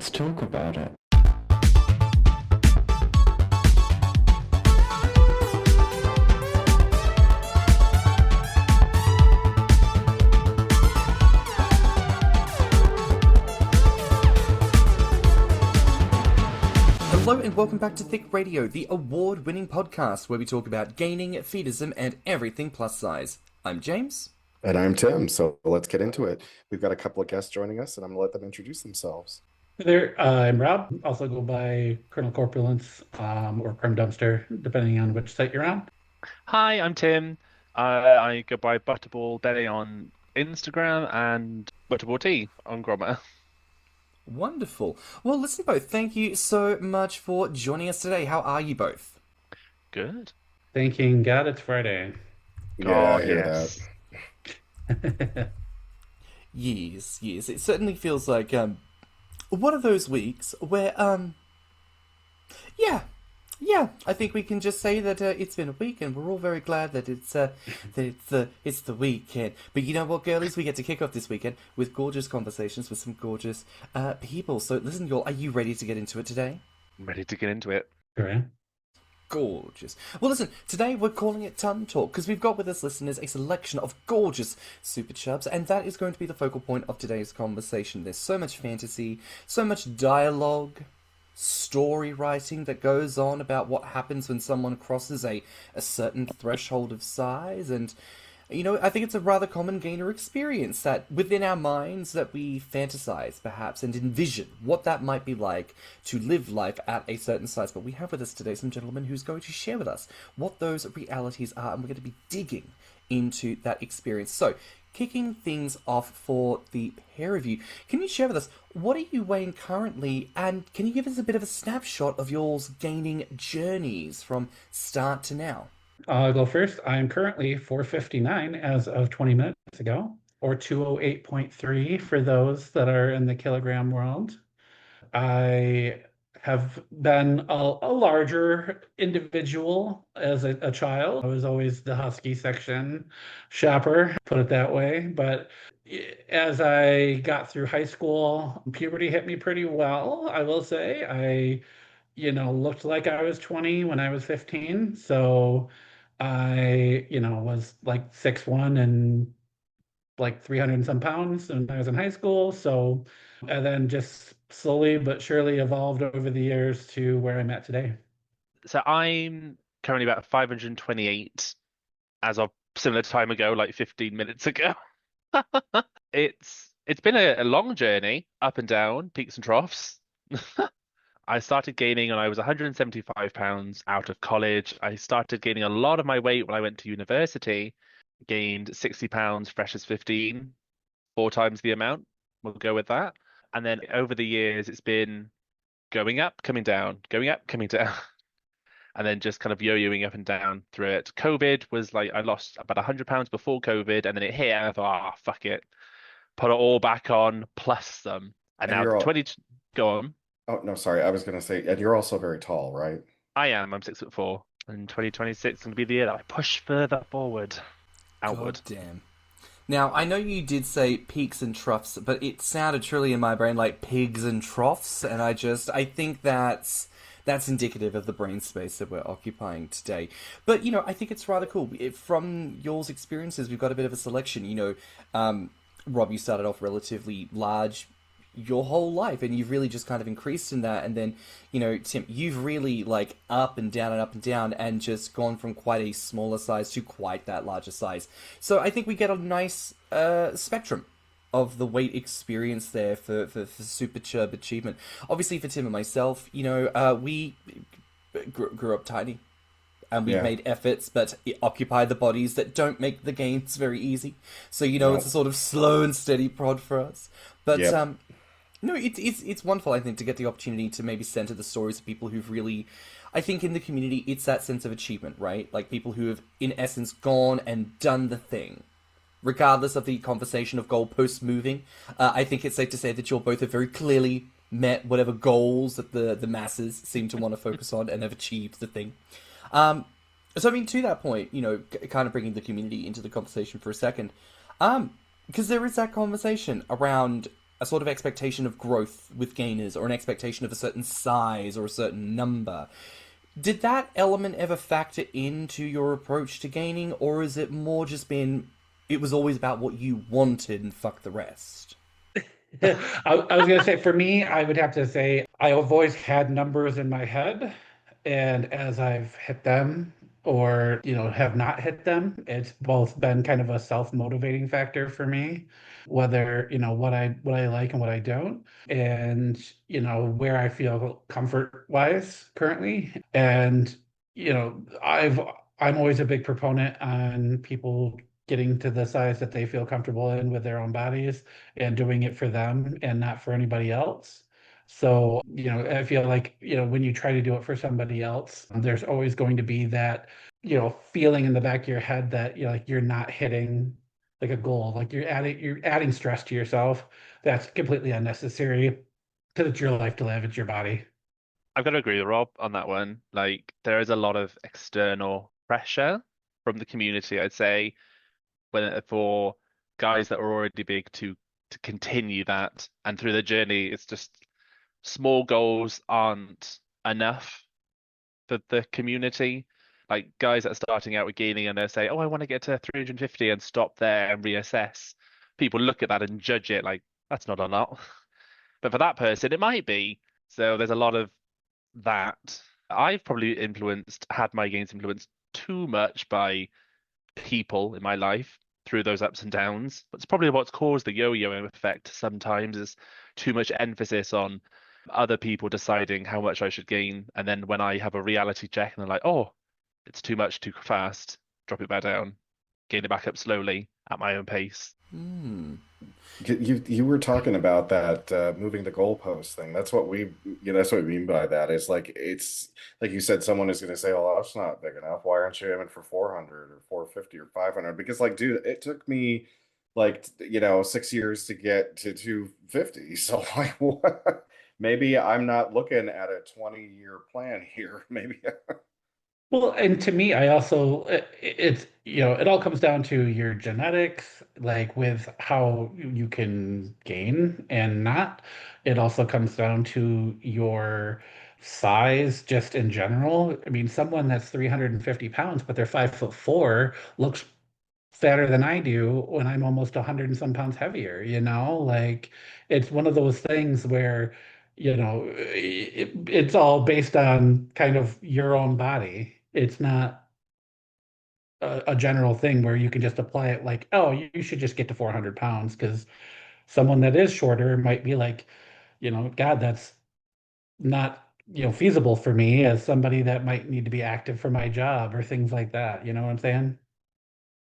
let's talk about it. Hello and welcome back to Thicc Radio, the award-winning podcast where we talk about gaining, fetishism, and everything plus size. I'm James. And I'm Tim, so let's get into it. We've got a couple of guests joining us, and I'm going to let them introduce themselves. Hey there, I'm Rob. Also go by colonelcorpulence or crumbdumpster, depending on which site you're on. Hi, I'm Tim. I go by butterballbelly on Instagram and butterballT on Grommr. Wonderful. Well, listen both, thank you so much for joining us today. How are you both? Good. Thanking God it's Friday. Yeah, Oh, yes. Yes. It certainly feels like one of those weeks where I think we can just say that it's been a week, and we're all very glad that it's the weekend. But you know what, girlies, we get to kick off this weekend with gorgeous conversations with some gorgeous people. So listen, y'all, are you ready to get into it today? I'm ready to get into it. Sure. Gorgeous. Well, listen, today we're calling it Tonne Talk because we've got with us listeners a selection of gorgeous super chubs, and that is going to be the focal point of today's conversation. There's so much fantasy, so much dialogue, story writing that goes on about what happens when someone crosses a certain threshold of size, and you know, I think it's a rather common gainer experience that within our minds that we fantasize perhaps and envision what that might be like to live life at a certain size. But we have with us today some gentlemen who's going to share with us what those realities are, and we're going to be digging into that experience. So, kicking things off for the pair of you, can you share with us, what are you weighing currently, and can you give us a bit of a snapshot of yours gaining journeys from start to now? I'll go first. I'm currently 459 as of 20 minutes ago, or 208.3 for those that are in the kilogram world. I have been a larger individual as a child. I was always the husky section shopper, put it that way. But as I got through high school, puberty hit me pretty well, I will say. I looked like I was 20 when I was 15. So I, was like 6'1" and like 300 and some pounds when I was in high school. So, and then just slowly but surely evolved over the years to where I'm at today. So I'm currently about 528 as of similar time ago, like 15 minutes ago. It's been a long journey, up and down, peaks and troughs. I started gaining when I was 175 pounds out of college. I started gaining a lot of my weight when I went to university. Gained 60 pounds fresh as 15, 4 times the amount. We'll go with that. And then over the years, it's been going up, coming down, going up, coming down. And then just kind of yo-yoing up and down through it. COVID was like, I lost about 100 pounds before COVID, and then it hit, and I thought, fuck it. Put it all back on, plus some. And now 20, go on. Oh, no, sorry. I was going to say, and you're also very tall, right? I am. I'm 6'4". And 2026 is going to be the year that I push further forward. Outward. God damn. Now, I know you did say peaks and troughs, but it sounded truly in my brain like pigs and troughs, and I think that's indicative of the brain space that we're occupying today. But, I think it's rather cool. From y'all's experiences, we've got a bit of a selection. Rob, you started off relatively large your whole life, and you've really just kind of increased in that, and then Tim, you've really like up and down and just gone from quite a smaller size to quite that larger size. So I think we get a nice spectrum of the weight experience there for super chub achievement. Obviously for Tim and myself, we grew up tiny, and we've made efforts, but it occupied the bodies that don't make the gains very easy. So it's a sort of slow and steady prod for us, but no, it's wonderful, I think, to get the opportunity to maybe center the stories of people who've really, I think in the community, it's that sense of achievement, right? Like people who have, in essence, gone and done the thing. Regardless of the conversation of goalposts moving, I think it's safe to say that you're both have very clearly met whatever goals that the masses seem to want to focus on and have achieved the thing. So, I mean, to that point, kind of bringing the community into the conversation for a second, because there is that conversation around a sort of expectation of growth with gainers, or an expectation of a certain size or a certain number. Did that element ever factor into your approach to gaining, or is it more just been, it was always about what you wanted and fuck the rest? I was going to say, for me, I would have to say I've always had numbers in my head, and as I've hit them or, have not hit them, it's both been kind of a self-motivating factor for me, whether, what I like and what I don't, and, where I feel comfort-wise currently. And, I'm always a big proponent on people getting to the size that they feel comfortable in with their own bodies and doing it for them and not for anybody else. So, I feel like, when you try to do it for somebody else, there's always going to be that, feeling in the back of your head that you're not hitting like a goal, like you're adding stress to yourself. That's completely unnecessary because it's your life to live, it's your body. I've got to agree with Rob on that one. Like, there is a lot of external pressure from the community, I'd say, for guys that are already big to continue that. And through the journey, it's just small goals aren't enough for the community. Like, guys that are starting out with gaining and they say, oh, I want to get to 350 and stop there and reassess. People look at that and judge it like, that's not a lot. But for that person, it might be. So there's a lot of that. I've probably had my gains influenced too much by people in my life through those ups and downs. But it's probably what's caused the yo-yo effect sometimes, is too much emphasis on other people deciding how much I should gain. And then when I have a reality check and they're like, oh, it's too much too fast, drop it back down, gain it back up slowly at my own pace. You were talking about that moving the goalpost thing. That's what that's what we mean by that. Is like, it's like you said, someone is going to say, "Oh, that's not big enough. Why aren't you aiming for 400 or 450 or 500?" Because, like, dude, it took me like 6 years to get to 250. So, like, what? Maybe I'm not looking at a 20-year plan here. Maybe. Well, and to me, I also, it's, it all comes down to your genetics, like with how you can gain and not. It also comes down to your size just in general. I mean, someone that's 350 pounds, but they're 5'4", looks fatter than I do when I'm almost 100 and some pounds heavier, Like, it's one of those things where, it's all based on kind of your own body. It's not a general thing where you can just apply it like, oh, you should just get to 400 pounds, because someone that is shorter might be like, God, that's not, feasible for me as somebody that might need to be active for my job or things like that. You know what I'm saying?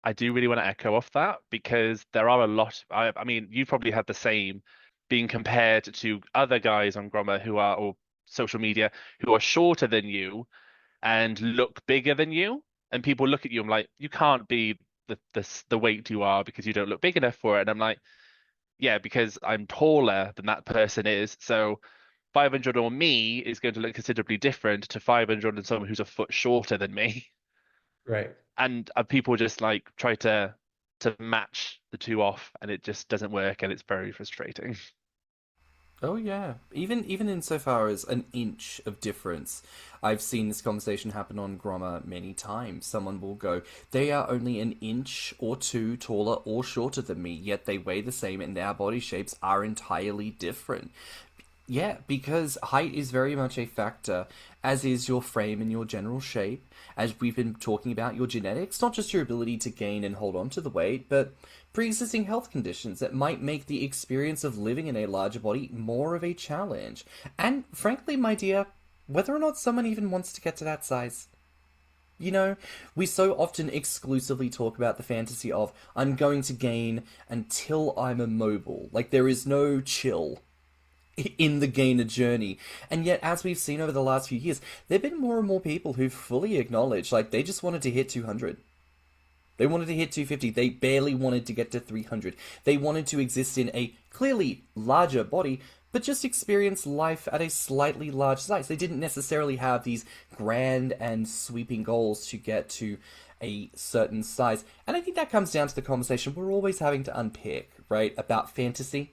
I do really want to echo off that, because there are a lot. I mean, you probably had the same, being compared to other guys on Grommr or social media, who are shorter than you and look bigger than you. And people look at you and like, you can't be the weight you are because you don't look big enough for it. And I'm like, yeah, because I'm taller than that person is. So 500 on me is going to look considerably different to 500 on someone who's a foot shorter than me. Right. And people just like try to match the two off, and it just doesn't work, and it's very frustrating. Oh yeah, even insofar as an inch of difference. I've seen this conversation happen on Grommr many times. Someone will go, they are only an inch or two taller or shorter than me, yet they weigh the same and our body shapes are entirely different. Yeah, because height is very much a factor, as is your frame and your general shape. As we've been talking about, your genetics, not just your ability to gain and hold on to the weight, but pre-existing health conditions that might make the experience of living in a larger body more of a challenge. And frankly, my dear, whether or not someone even wants to get to that size. We so often exclusively talk about the fantasy of, I'm going to gain until I'm immobile. Like, there is no chill in the gainer journey. And yet, as we've seen over the last few years, there have been more and more people who fully acknowledge, like, they just wanted to hit 200. They wanted to hit 250. They barely wanted to get to 300. They wanted to exist in a clearly larger body, but just experience life at a slightly larger size. They didn't necessarily have these grand and sweeping goals to get to a certain size. And I think that comes down to the conversation we're always having to unpick, right, about fantasy.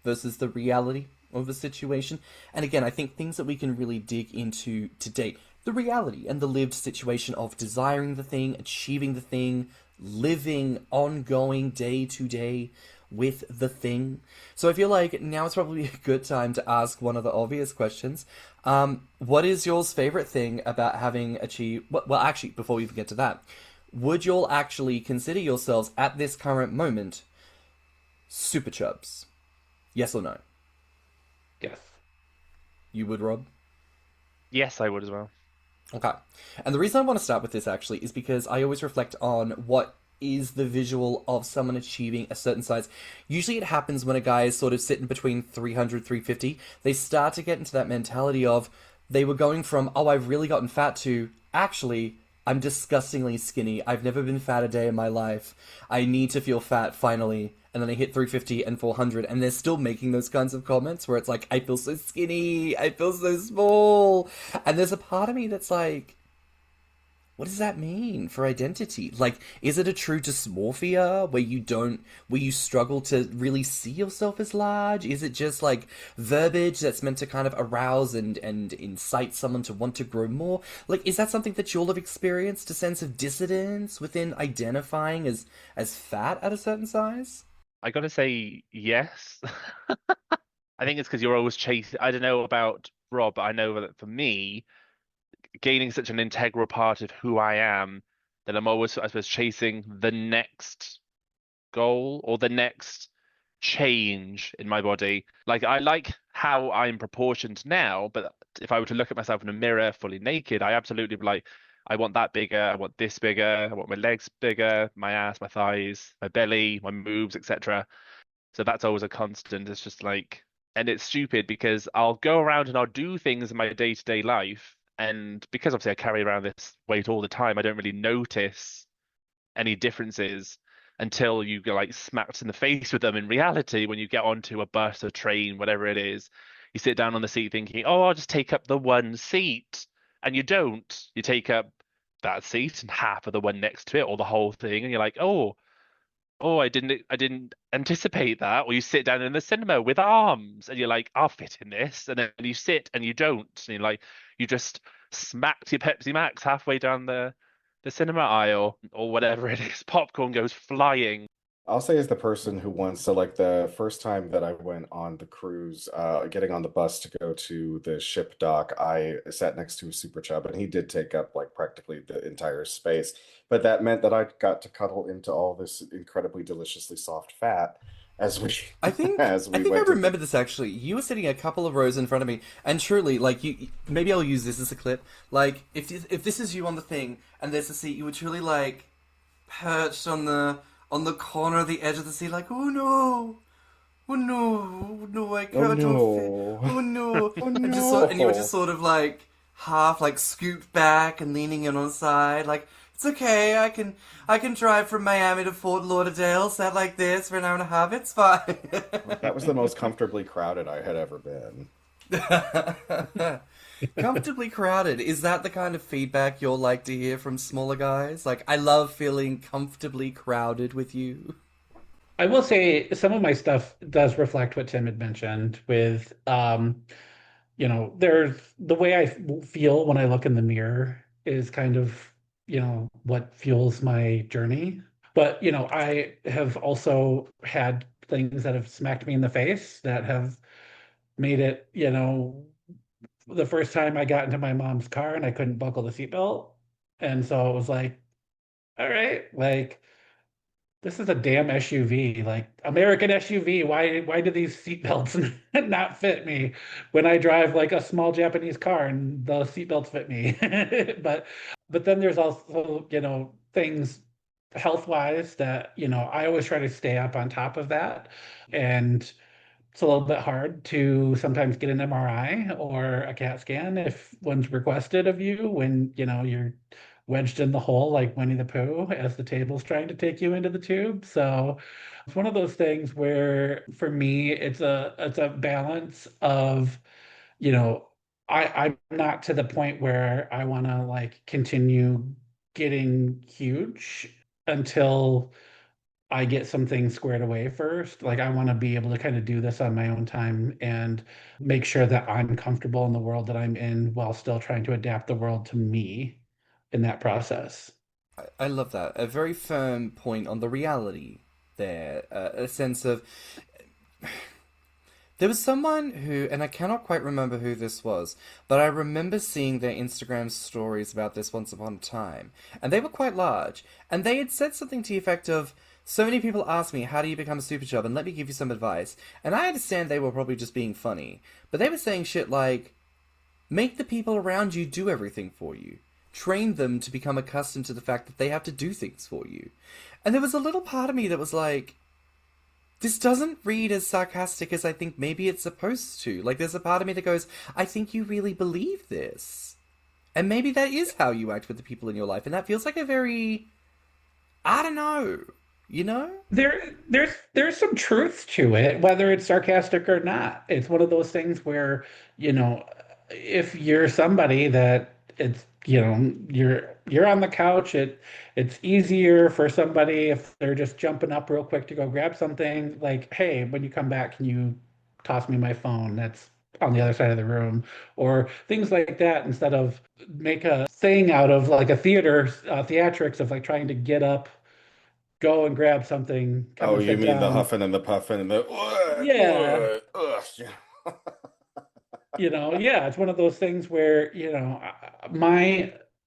versus the reality of the situation. And again, I think things that we can really dig into today, the reality and the lived situation of desiring the thing, achieving the thing, living ongoing day to day with the thing. So I feel like now is probably a good time to ask one of the obvious questions. What is y'all's favorite thing about having achieved... Well, actually, before we get to that, would y'all actually consider yourselves at this current moment super chubs? Yes or no? Yes. You would, Rob? Yes, I would as well. Okay. And the reason I want to start with this actually is because I always reflect on what is the visual of someone achieving a certain size. Usually it happens when a guy is sort of sitting between 300, 350. They start to get into that mentality of they were going from, oh, I've really gotten fat to, actually, I'm disgustingly skinny. I've never been fat a day in my life. I need to feel fat finally. And then they hit 350 and 400, and they're still making those kinds of comments where it's like, I feel so skinny, I feel so small. And there's a part of me that's like, what does that mean for identity? Like, is it a true dysmorphia where you struggle to really see yourself as large? Is it just like verbiage that's meant to kind of arouse and incite someone to want to grow more? Like, is that something that you'll have experienced, a sense of dissidence within identifying as fat at a certain size? I gotta say yes. I think it's because you're always chasing. I don't know about Rob, but I know that for me, gaining such an integral part of who I am, that I'm always, I suppose, chasing the next goal or the next change in my body. Like I like how I'm proportioned now, but if I were to look at myself in a mirror fully naked, I absolutely be like, I want that bigger, I want this bigger, I want my legs bigger, my ass, my thighs, my belly, my moves, etc. So that's always a constant. It's just like, and it's stupid because I'll go around and I'll do things in my day-to-day life, and because obviously I carry around this weight all the time, I don't really notice any differences until you get like smacked in the face with them in reality when you get onto a bus or train, whatever it is. You sit down on the seat thinking, oh, I'll just take up the one seat. And you don't. You take up that seat and half of the one next to it or the whole thing, and you're like, oh, I didn't anticipate that. Or you sit down in the cinema with arms and you're like, I'll fit in this. And then you sit and you don't. And you're like, you just smacked your Pepsi Max halfway down the cinema aisle or whatever it is. Popcorn goes flying. I'll say as the person who once, so like the first time that I went on the cruise, getting on the bus to go to the ship dock, I sat next to a super chub and he did take up like practically the entire space. But that meant that I got to cuddle into all this incredibly deliciously soft fat as we I think as I we think I went to remember this actually. You were sitting a couple of rows in front of me, and truly, like you, maybe I'll use this as a clip. Like if this is you on the thing, and there's a seat, you were truly like perched on the corner of the edge of the seat, like oh no, I Oh can't fit, no. oh no, Oh and you were just no. sort of like half like scooped back and leaning in on the side, like it's okay, I can drive from Miami to Fort Lauderdale, sat like this for an hour and a half, it's fine. That was the most comfortably crowded I had ever been. Comfortably crowded. Is that the kind of feedback you'll like to hear from smaller guys? Like, I love feeling comfortably crowded with you. I will say some of my stuff does reflect what Tim had mentioned with, there's the way I feel when I look in the mirror is kind of, what fuels my journey. But, I have also had things that have smacked me in the face that have made it, the first time I got into my mom's car and I couldn't buckle the seatbelt. And so it was like, all right, like this is a damn SUV, like American SUV. Why do these seatbelts not fit me when I drive like a small Japanese car and the seatbelts fit me? But then there's also, things health wise that, I always try to stay up on top of that. And it's a little bit hard to sometimes get an MRI or a CAT scan if one's requested of you when, you're wedged in the hole like Winnie the Pooh as the table's trying to take you into the tube. So it's one of those things where for me it's a balance of, you know, I'm not to the point where I want to like continue getting huge until I get some things squared away first. Like I want to be able to kind of do this on my own time and make sure that I'm comfortable in the world that I'm in while still trying to adapt the world to me in that process. I love that. A very firm point on the reality there. A sense of. There was someone who, and I cannot quite remember who this was, but I remember seeing their Instagram stories about this once upon a time. And they were quite large. And they had said something to the effect of, so many people ask me, how do you become a superchub? And let me give you some advice. And I understand they were probably just being funny. But they were saying shit like, make the people around you do everything for you. Train them to become accustomed to the fact that they have to do things for you. And there was a little part of me that was like, this doesn't read as sarcastic as I think maybe it's supposed to. Like, there's a part of me that goes, I think you really believe this. And maybe that is how you act with the people in your life. And that feels like a very, I don't know, you know? There's some truth to it, whether it's sarcastic or not. It's one of those things where, you know, if you're somebody that it's, you know, you're on the couch, it's easier for somebody if they're just jumping up real quick to go grab something, like, hey, when you come back, can you toss me my phone? That's on the other side of the room, or things like that, instead of make a thing out of like a theatrics of like trying to get up, go and grab something, come Oh, and you sit mean the down. huffing and the puffing and the Yeah, yeah. yeah, it's one of those things where,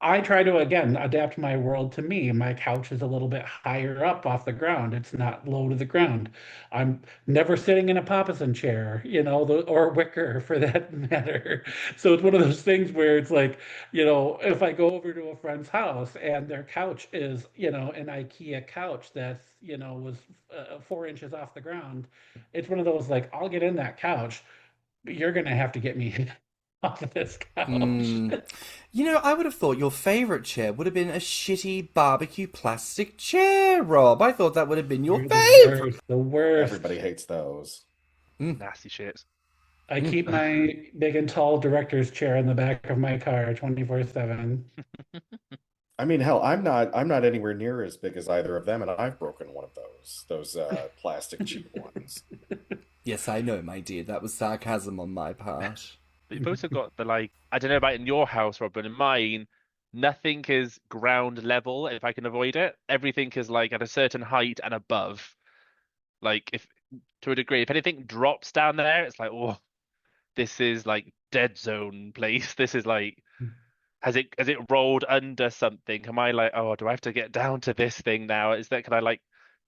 I try to again adapt my world to me. My couch is a little bit higher up off the ground. It's not low to the ground. I'm never sitting in a papasan chair, or wicker for that matter. So it's one of those things where it's like, if I go over to a friend's house and their couch is, an IKEA couch that's, was 4 inches off the ground, it's one of those like, I'll get in that couch, you're gonna have to get me off of this couch. Hmm. I would have thought your favourite chair would have been a shitty barbecue plastic chair, Rob. I thought that would have been your You're the favourite. worst, the worst. Everybody hates those. Nasty shit. I keep my big and tall director's chair in the back of my car 24/7. I mean, hell, I'm not anywhere near as big as either of them, and I've broken one of those plastic cheap ones. Yes, I know, my dear. That was sarcasm on my part. But you've also got the like, I don't know about in your house, Rob, but in mine, nothing is ground level if I can avoid it. Everything is like at a certain height and above. Like if to a degree, if anything drops down there, it's like, oh, this is like dead zone place. This is like, has it rolled under something? Am I like, oh, do I have to get down to this thing now? Can I like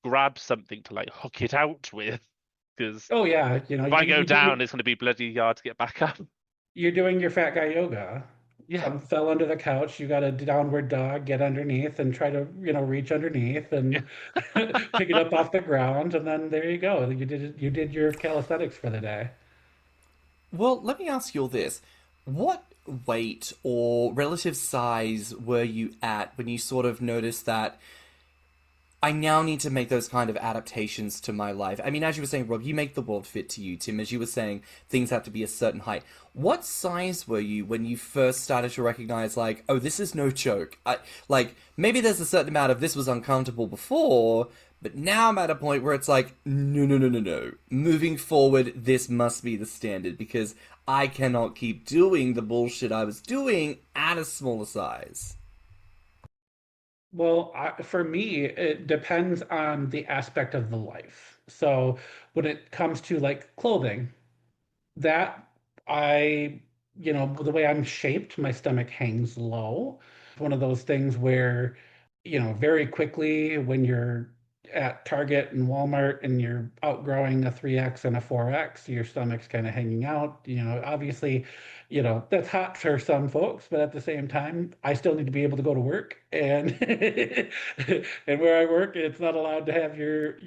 grab something to like hook it out with? Because Oh yeah, if I go down, it's going to be bloody hard to get back up. you're doing your fat guy yoga. Yeah. Something fell under the couch. You got a downward dog. Get underneath and try to, reach underneath and pick it up off the ground, and then there you go. You did it. You did your calisthenics for the day. Well, let me ask you all this. What weight or relative size were you at when you sort of noticed that I now need to make those kind of adaptations to my life? I mean, as you were saying, Rob, you make the world fit to you. Tim, as you were saying, things have to be a certain height. What size were you when you first started to recognize, like, oh, this is no joke? Maybe there's a certain amount of this was uncomfortable before, but now I'm at a point where it's like, no, no, no, no, no. Moving forward, this must be the standard because I cannot keep doing the bullshit I was doing at a smaller size. Well, for me, it depends on the aspect of the life. So when it comes to like clothing, that I, the way I'm shaped, my stomach hangs low. It's one of those things where, very quickly when you're at Target and Walmart and you're outgrowing a 3X and a 4X, your stomach's kind of hanging out. Obviously, that's hot for some folks, but at the same time, I still need to be able to go to work. And and where I work, it's not allowed to have your,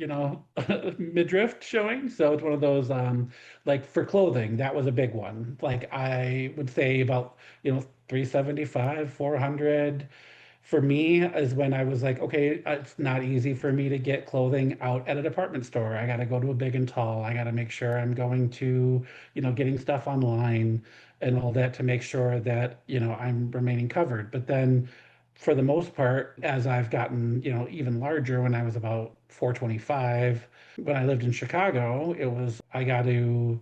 midriff showing. So it's one of those like for clothing, that was a big one. Like I would say about, 375, 400 for me is when I was like, okay, it's not easy for me to get clothing out at a department store. I got to go to a big and tall. I got to make sure I'm going to, getting stuff online and all that to make sure that, I'm remaining covered. But then for the most part, as I've gotten, even larger, when I was about 425. When I lived in Chicago, it was I got to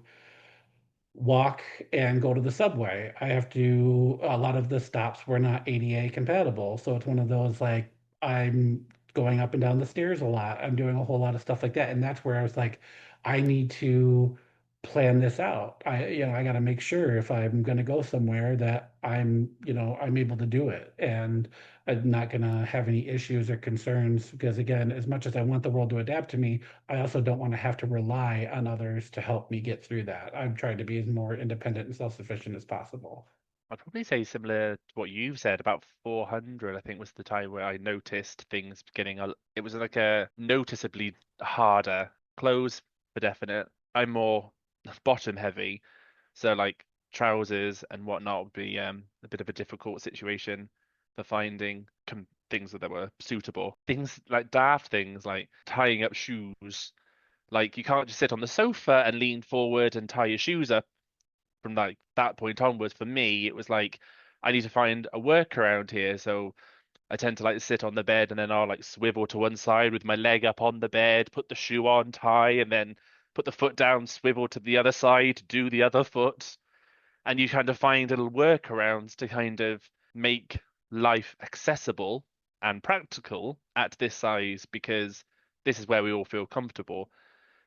walk and go to the subway. I have to, a lot of the stops were not ADA compatible. So it's one of those like, I'm going up and down the stairs a lot. I'm doing a whole lot of stuff like that. And that's where I was like, I need to plan this out. I got to make sure if I'm going to go somewhere that I'm able to do it. And I'm not going to have any issues or concerns because, again, as much as I want the world to adapt to me, I also don't want to have to rely on others to help me get through that. I'm trying to be as more independent and self-sufficient as possible. I'd probably say similar to what you've said. About 400, I think, was the time where I noticed things getting it was like a noticeably harder. Clothes for definite. I'm more bottom heavy, so like trousers and whatnot would be a bit of a difficult situation for finding things that were suitable. Things like daft things like tying up shoes. Like you can't just sit on the sofa and lean forward and tie your shoes up. From like that point onwards, for me, it was like I need to find a workaround here. So I tend to like sit on the bed and then I'll like swivel to one side with my leg up on the bed, put the shoe on, tie, and then put the foot down, swivel to the other side, do the other foot. And you kind of find little workarounds to kind of make life accessible and practical at this size because this is where we all feel comfortable.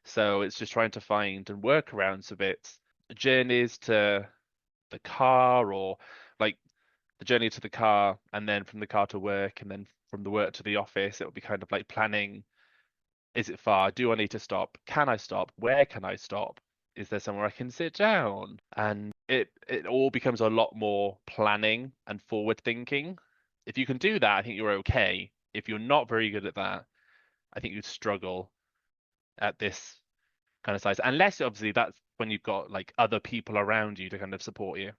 So it's just trying to find and workarounds of it. Journeys to the car or like the journey to the car and then from the car to work and then from the work to the office, it will be kind of like planning. Is it far? Do I need to stop? Can I stop? Where can I stop? Is there somewhere I can sit down? And it all becomes a lot more planning and forward thinking. If you can do that, I think you're okay. If you're not very good at that, I think you'd struggle at this kind of size. Unless obviously that's when you've got like other people around you to kind of support you.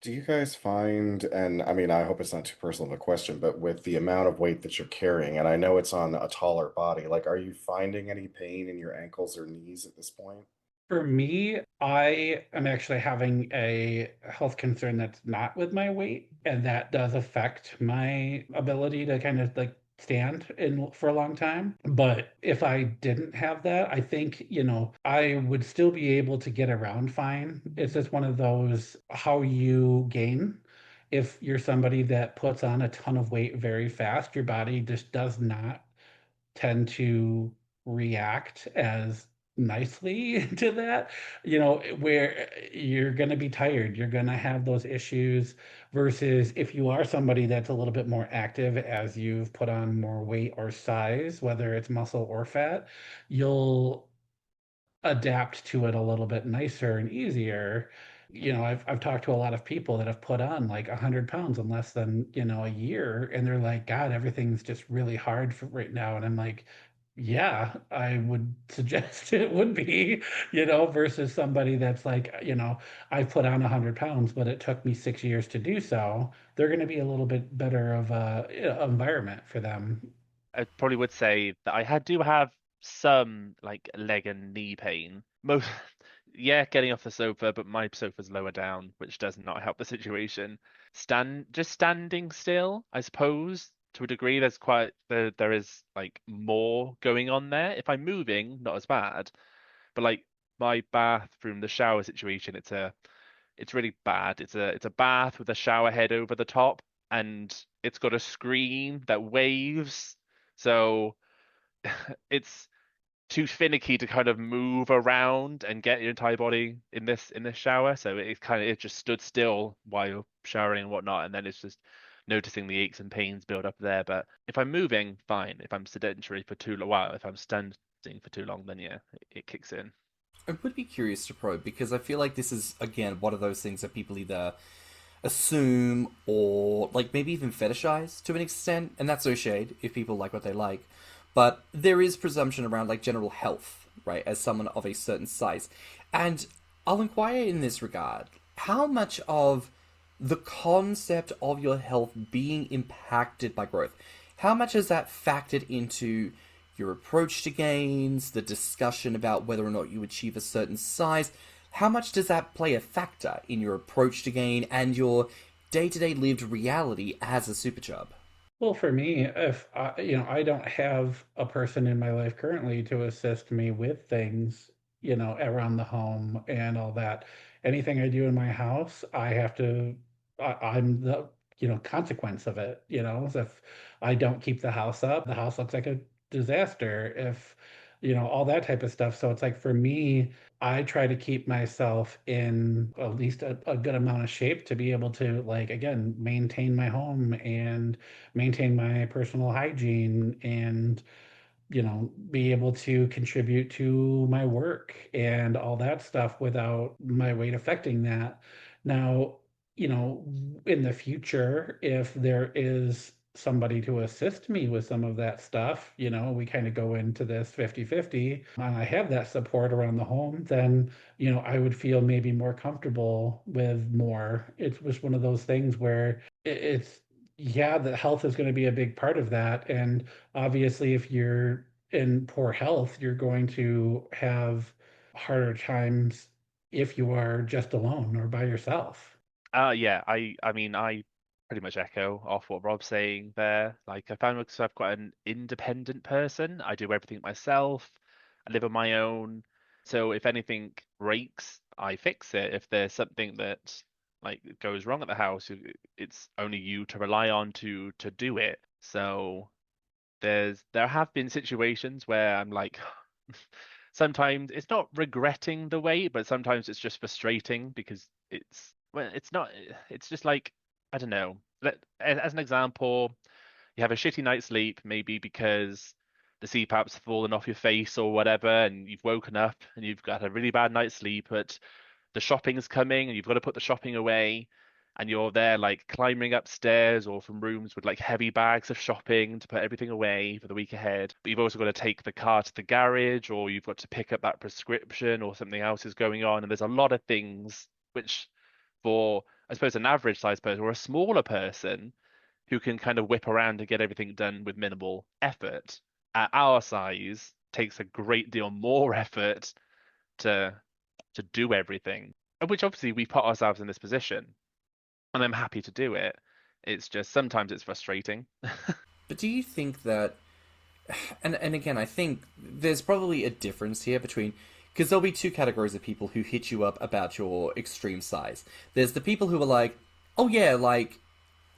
Do you guys find, and I mean, I hope it's not too personal of a question, but with the amount of weight that you're carrying, and I know it's on a taller body, like, are you finding any pain in your ankles or knees at this point? For me, I am actually having a health concern that's not with my weight, and that does affect my ability to kind of like stand in for a long time. But if I didn't have that, I think, I would still be able to get around fine. It's just one of those how you gain. If you're somebody that puts on a ton of weight very fast, your body just does not tend to react as nicely to that, where you're going to be tired, you're going to have those issues versus if you are somebody that's a little bit more active as you've put on more weight or size, whether it's muscle or fat, you'll adapt to it a little bit nicer and easier. I've talked to a lot of people that have put on like 100 pounds in less than, a year, and they're like, God, everything's just really hard for right now. And I'm like, yeah, I would suggest it would be, versus somebody that's like, I put on 100 pounds, but it took me 6 years to do so. They're going to be a little bit better of a environment for them. I probably would say that do have some like leg and knee pain. Most, yeah, getting off the sofa, but my sofa's lower down, which does not help the situation. Just standing still, I suppose, to a degree. There is like more going on there. If I'm moving, not as bad, but like my bathroom, the shower situation, it's really bad. It's a bath with a shower head over the top, and it's got a screen that waves. So it's too finicky to kind of move around and get your entire body in this shower. So it just stood still while you're showering and whatnot, and then it's just noticing the aches and pains build up there. But if I'm moving, fine. If I'm sedentary for too long, well, if I'm standing for too long, then yeah, it kicks in. I would be curious to probe because I feel like this is again one of those things that people either assume or like maybe even fetishize to an extent, and that's no shade if people like what they like. But there is presumption around like general health, right, as someone of a certain size. And I'll inquire in this regard, how much of the concept of your health being impacted by growth, how much has that factored into your approach to gains, the discussion about whether or not you achieve a certain size? How much does that play a factor in your approach to gain and your day-to-day lived reality as a superchub? Well, for me, if I don't have a person in my life currently to assist me with things, around the home and all that. Anything I do in my house, I have to, I'm the, consequence of it. So if I don't keep the house up, the house looks like a disaster. If, all that type of stuff. So it's like for me, I try to keep myself in at least a good amount of shape to be able to, like, again, maintain my home and maintain my personal hygiene and be able to contribute to my work and all that stuff without my weight affecting that. Now, you know, in the future, if there is somebody to assist me with some of that stuff, we kind of go into this 50-50, and I have that support around the home, then, I would feel maybe more comfortable with more. It was one of those things where it's, yeah, the health is going to be a big part of that. And obviously, if you're in poor health, you're going to have harder times if you are just alone or by yourself. Yeah, I mean, I pretty much echo off what Rob's saying there. Like, I found myself quite an independent person. I do everything myself. I live on my own. So if anything breaks, I fix it. If there's something that like goes wrong at the house, it's only you to rely on to do it. So there have been situations where I'm like, sometimes it's not regretting the wait, but sometimes it's just frustrating because it's not, it's just like, I don't know. As an example, you have a shitty night's sleep, maybe because the CPAP's fallen off your face or whatever, and you've woken up and you've got a really bad night's sleep, but the shopping's coming and you've got to put the shopping away, and you're there like climbing upstairs or from rooms with like heavy bags of shopping to put everything away for the week ahead. But you've also got to take the car to the garage, or you've got to pick up that prescription, or something else is going on. And there's a lot of things which, for I suppose an average sized person or a smaller person who can kind of whip around and get everything done with minimal effort, at our size takes a great deal more effort to do everything. Which obviously we put ourselves in this position, and I'm happy to do it. It's just sometimes it's frustrating. But do you think that, and again, I think there's probably a difference here between, because there'll be two categories of people who hit you up about your extreme size. There's the people who are like, oh yeah, like,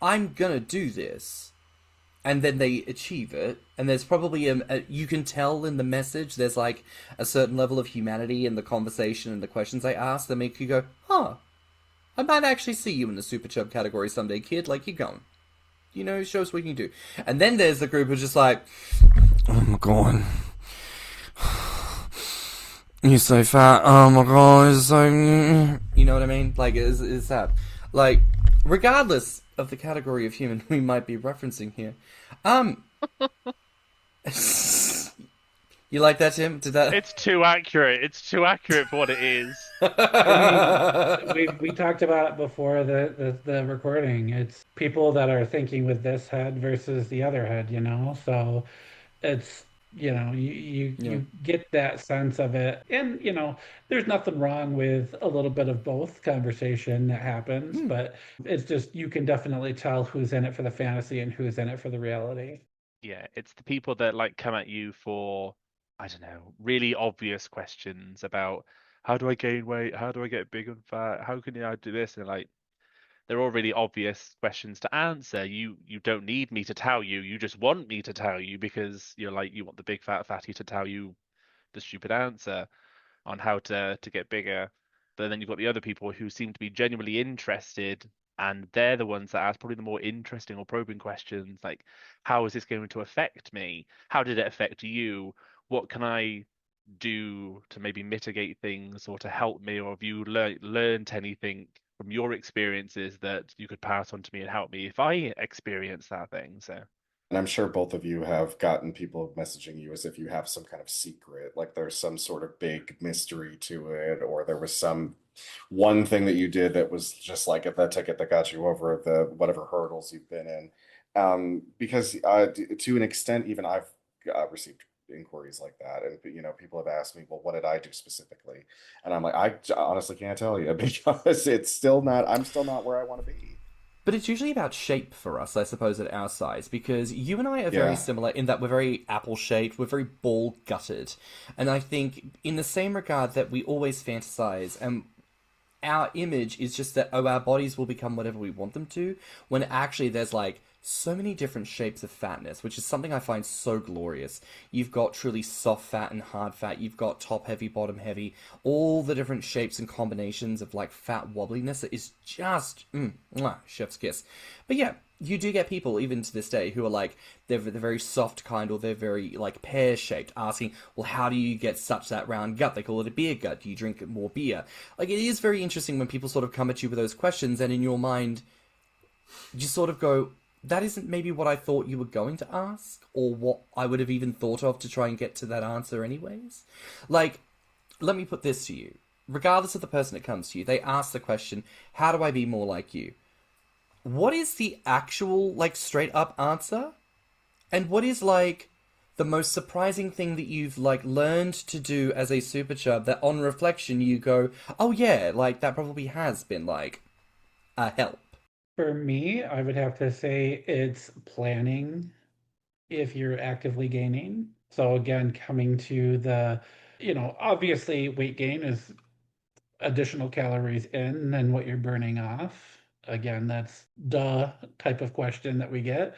I'm gonna do this, and then they achieve it. And there's probably you can tell in the message there's like a certain level of humanity in the conversation and the questions they ask that make you go, huh, I might actually see you in the super chub category someday, kid. Like, keep going. Show us what you can do. And then there's the group who's just like, oh my god, you're so fat. Oh my god, it's so. You know what I mean? Like, is that like, regardless of the category of human we might be referencing here, you like that, Tim? Did that? It's too accurate. It's too accurate for what it is. I mean, we talked about it before the recording. It's people that are thinking with this head versus the other head. So it's, Yeah. you get that sense of it. And, there's nothing wrong with a little bit of both conversation that happens, but it's just, you can definitely tell who's in it for the fantasy and who's in it for the reality. Yeah, it's the people that like come at you for, I don't know, really obvious questions about how do I gain weight? How do I get big and fat? How can I do this? And like, they're all really obvious questions to answer. You don't need me to tell you. You just want me to tell you because you're like, you want the big fat fatty to tell you the stupid answer on how to get bigger. But then you've got the other people who seem to be genuinely interested, and they're the ones that ask probably the more interesting or probing questions, like, how is this going to affect me? How did it affect you? What can I do to maybe mitigate things or to help me? Or have you learned anything from your experiences that you could pass on to me and help me if I experience that thing? So And I'm sure both of you have gotten people messaging you as if you have some kind of secret, like there's some sort of big mystery to it, or there was some one thing that you did that was just like that ticket that got you over the whatever hurdles you've been in. Because to an extent, even I've received inquiries like that, and people have asked me, well, what did I do specifically? And I'm like, I honestly can't tell you because it's still not. I'm still not where I want to be. But it's usually about shape for us, I suppose, at our size, because you and I are very Yeah. similar in that we're very apple-shaped, we're very ball-gutted. And I think in the same regard that we always fantasize, and our image is just that, oh, our bodies will become whatever we want them to, when actually there's like so many different shapes of fatness, which is something I find so glorious. You've got truly soft fat and hard fat, you've got top heavy, bottom heavy, all the different shapes and combinations of like fat wobbliness that is just chef's kiss. But yeah, you do get people even to this day who are like, they're the very soft kind, or they're very like pear shaped, asking, well, how do you get such that round gut? They call it a beer gut. Do you drink more beer? Like, it is very interesting when people sort of come at you with those questions, and in your mind you sort of go, that isn't maybe what I thought you were going to ask, or what I would have even thought of to try and get to that answer anyways. Like, let me put this to you. Regardless of the person that comes to you, they ask the question, how do I be more like you? What is the actual, like, straight up answer? And what is, like, the most surprising thing that you've, like, learned to do as a super chub that on reflection you go, oh yeah, like, that probably has been, like, a help? For me, I would have to say it's planning if you're actively gaining. So again, coming to obviously weight gain is additional calories in than what you're burning off. Again, that's the type of question that we get.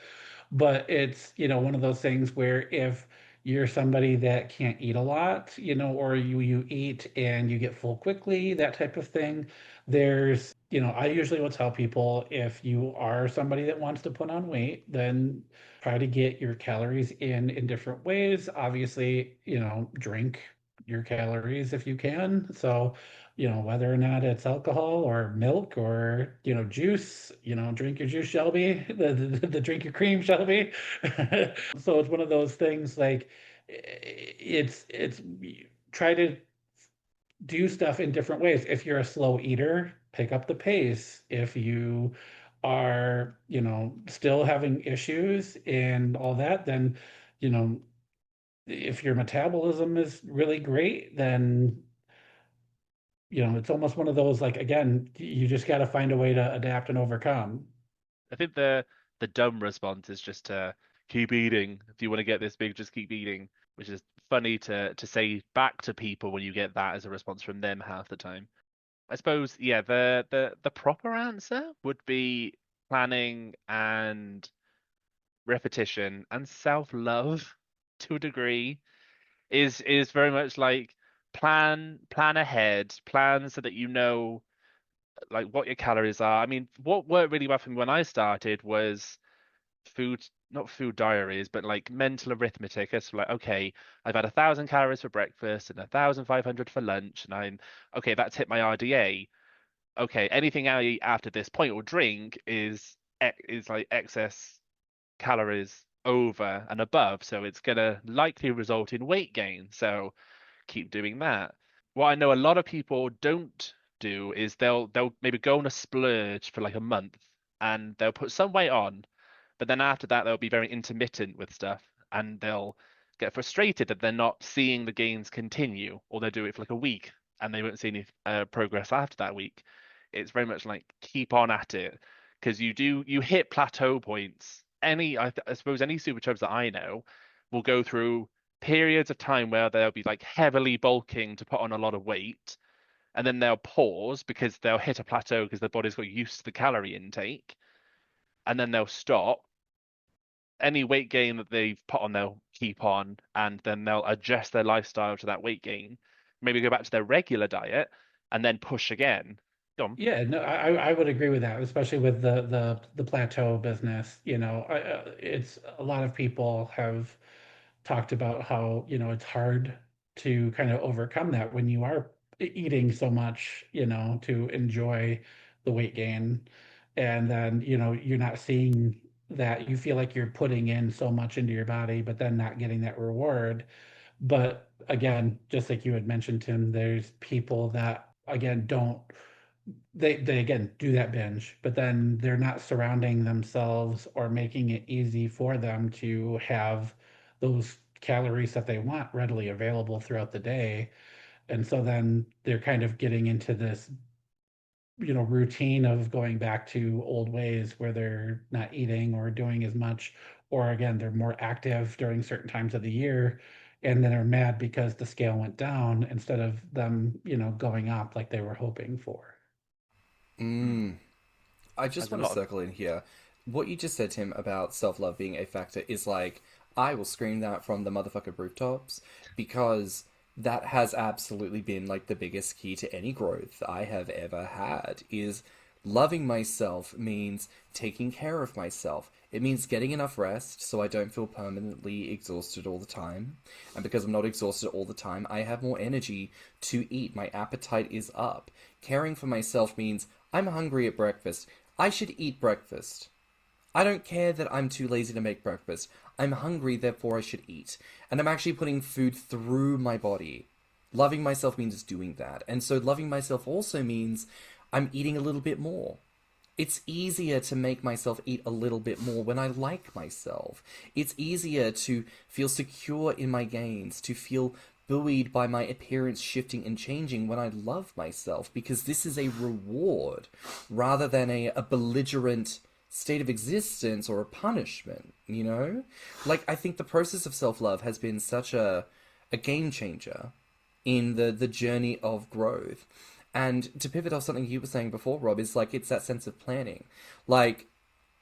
But it's, one of those things where if you're somebody that can't eat a lot, or you eat and you get full quickly, that type of thing, I usually will tell people, if you are somebody that wants to put on weight, then try to get your calories in different ways. Obviously, drink your calories if you can. So, whether or not it's alcohol or milk or, juice, drink your juice, Shelby, the drink your cream, Shelby. So it's one of those things, like, it's try to do stuff in different ways. If you're a slow eater, pick up the pace. If you are, still having issues and all that, then, you know, if your metabolism is really great, then, it's almost one of those, like, again, you just got to find a way to adapt and overcome. I think the dumb response is just to keep eating. If you want to get this big, just keep eating, which is funny to say back to people when you get that as a response from them half the time. I suppose, yeah, the proper answer would be planning and repetition and self-love to a degree is very much like plan ahead, plan so that you know like what your calories are. I mean, what worked really well for me when I started was food, not food diaries, but like mental arithmetic. It's like, okay, I've had 1,000 calories for breakfast and 1,500 for lunch, and I'm okay, that's hit my RDA. Okay, anything I eat after this point or drink is like excess calories over and above, so it's gonna likely result in weight gain. So keep doing that. What I know a lot of people don't do is they'll maybe go on a splurge for like a month and they'll put some weight on, but then after that they'll be very intermittent with stuff and they'll get frustrated that they're not seeing the gains continue, or they'll do it for like a week and they won't see any progress after that week. It's very much like keep on at it, because you hit plateau points. I suppose any super chubs that I know will go through periods of time where they'll be like heavily bulking to put on a lot of weight, and then they'll pause because they'll hit a plateau because their body's got used to the calorie intake, and then they'll stop. Any weight gain that they've put on, they'll keep on, and then they'll adjust their lifestyle to that weight gain, maybe go back to their regular diet, and then push again. Go on. Yeah, no, I would agree with that, especially with the plateau business. It's a lot of people have talked about how, it's hard to kind of overcome that when you are eating so much, to enjoy the weight gain. And then, you're not seeing that. You feel like you're putting in so much into your body, but then not getting that reward. But again, just like you had mentioned, Tim, there's people that, again, don't they again do that binge, but then they're not surrounding themselves or making it easy for them to have those calories that they want readily available throughout the day. And so then they're kind of getting into this, routine of going back to old ways where they're not eating or doing as much, or again, they're more active during certain times of the year, and then are mad because the scale went down instead of them, going up like they were hoping for. I just There's a want to lot of circle in here. What you just said, Tim, about self-love being a factor is like, I will scream that from the motherfucking rooftops, because that has absolutely been like the biggest key to any growth I have ever had. Is loving myself means taking care of myself. It means getting enough rest so I don't feel permanently exhausted all the time. And because I'm not exhausted all the time, I have more energy to eat. My appetite is up. Caring for myself means I'm hungry at breakfast. I should eat breakfast. I don't care that I'm too lazy to make breakfast. I'm hungry, therefore I should eat. And I'm actually putting food through my body. Loving myself means doing that. And so loving myself also means I'm eating a little bit more. It's easier to make myself eat a little bit more when I like myself. It's easier to feel secure in my gains, to feel buoyed by my appearance shifting and changing when I love myself, because this is a reward rather than a belligerent state of existence or a punishment, Like, I think the process of self-love has been such a game changer in the journey of growth. And to pivot off something you were saying before, Rob, is like, it's that sense of planning. Like,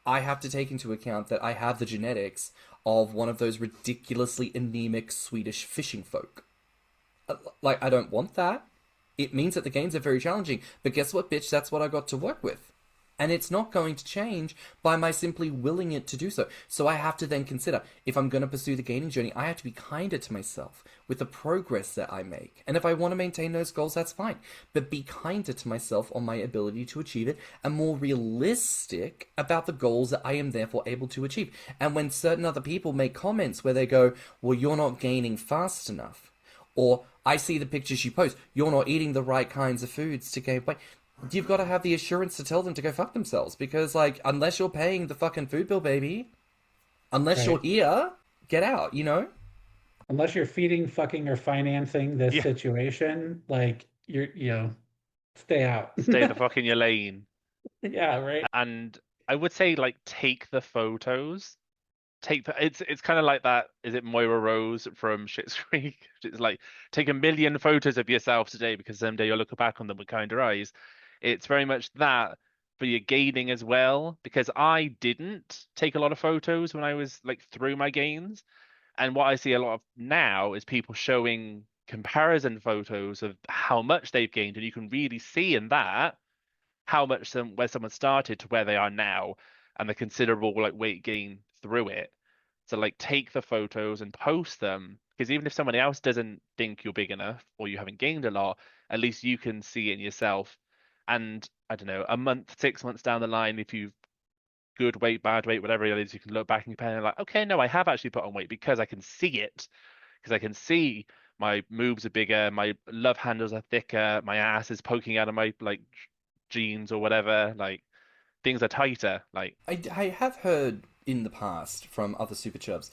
I have to take into account that I have the genetics of one of those ridiculously anemic Swedish fishing folk. Like, I don't want that. It means that the gains are very challenging. But guess what, bitch? That's what I got to work with. And it's not going to change by my simply willing it to do so. So I have to then consider, if I'm going to pursue the gaining journey, I have to be kinder to myself with the progress that I make. And if I want to maintain those goals, that's fine. But be kinder to myself on my ability to achieve it, and more realistic about the goals that I am therefore able to achieve. And when certain other people make comments where they go, well, you're not gaining fast enough, or I see the pictures you post, you're not eating the right kinds of foods to gain weight, you've got to have the assurance to tell them to go fuck themselves, because, like, unless you're paying the fucking food bill, baby, unless you're here, get out, Unless you're feeding, fucking, or financing this Yeah. situation, like, stay out. stay the fuck in your lane. Yeah, right. And I would say, like, take the photos. It's kind of like that. Is it Moira Rose from Schitt's Creek? It's like, take 1,000,000 photos of yourself today, because someday you'll look back on them with kinder eyes. It's very much that, but you're gaining as well. Because I didn't take a lot of photos when I was like through my gains, and what I see a lot of now is people showing comparison photos of how much they've gained, and you can really see in that how much where someone started to where they are now, and the considerable like weight gain through it. So like, take the photos and post them, because even if someone else doesn't think you're big enough or you haven't gained a lot, at least you can see it in yourself. And I don't know, a month, 6 months down the line, if you've good weight, bad weight, whatever it is, you can look back and compare and like, okay, no, I have actually put on weight because I can see it, because I can see my moves are bigger, my love handles are thicker, my ass is poking out of my like jeans or whatever, like things are tighter. Like, I have heard in the past from other superchubs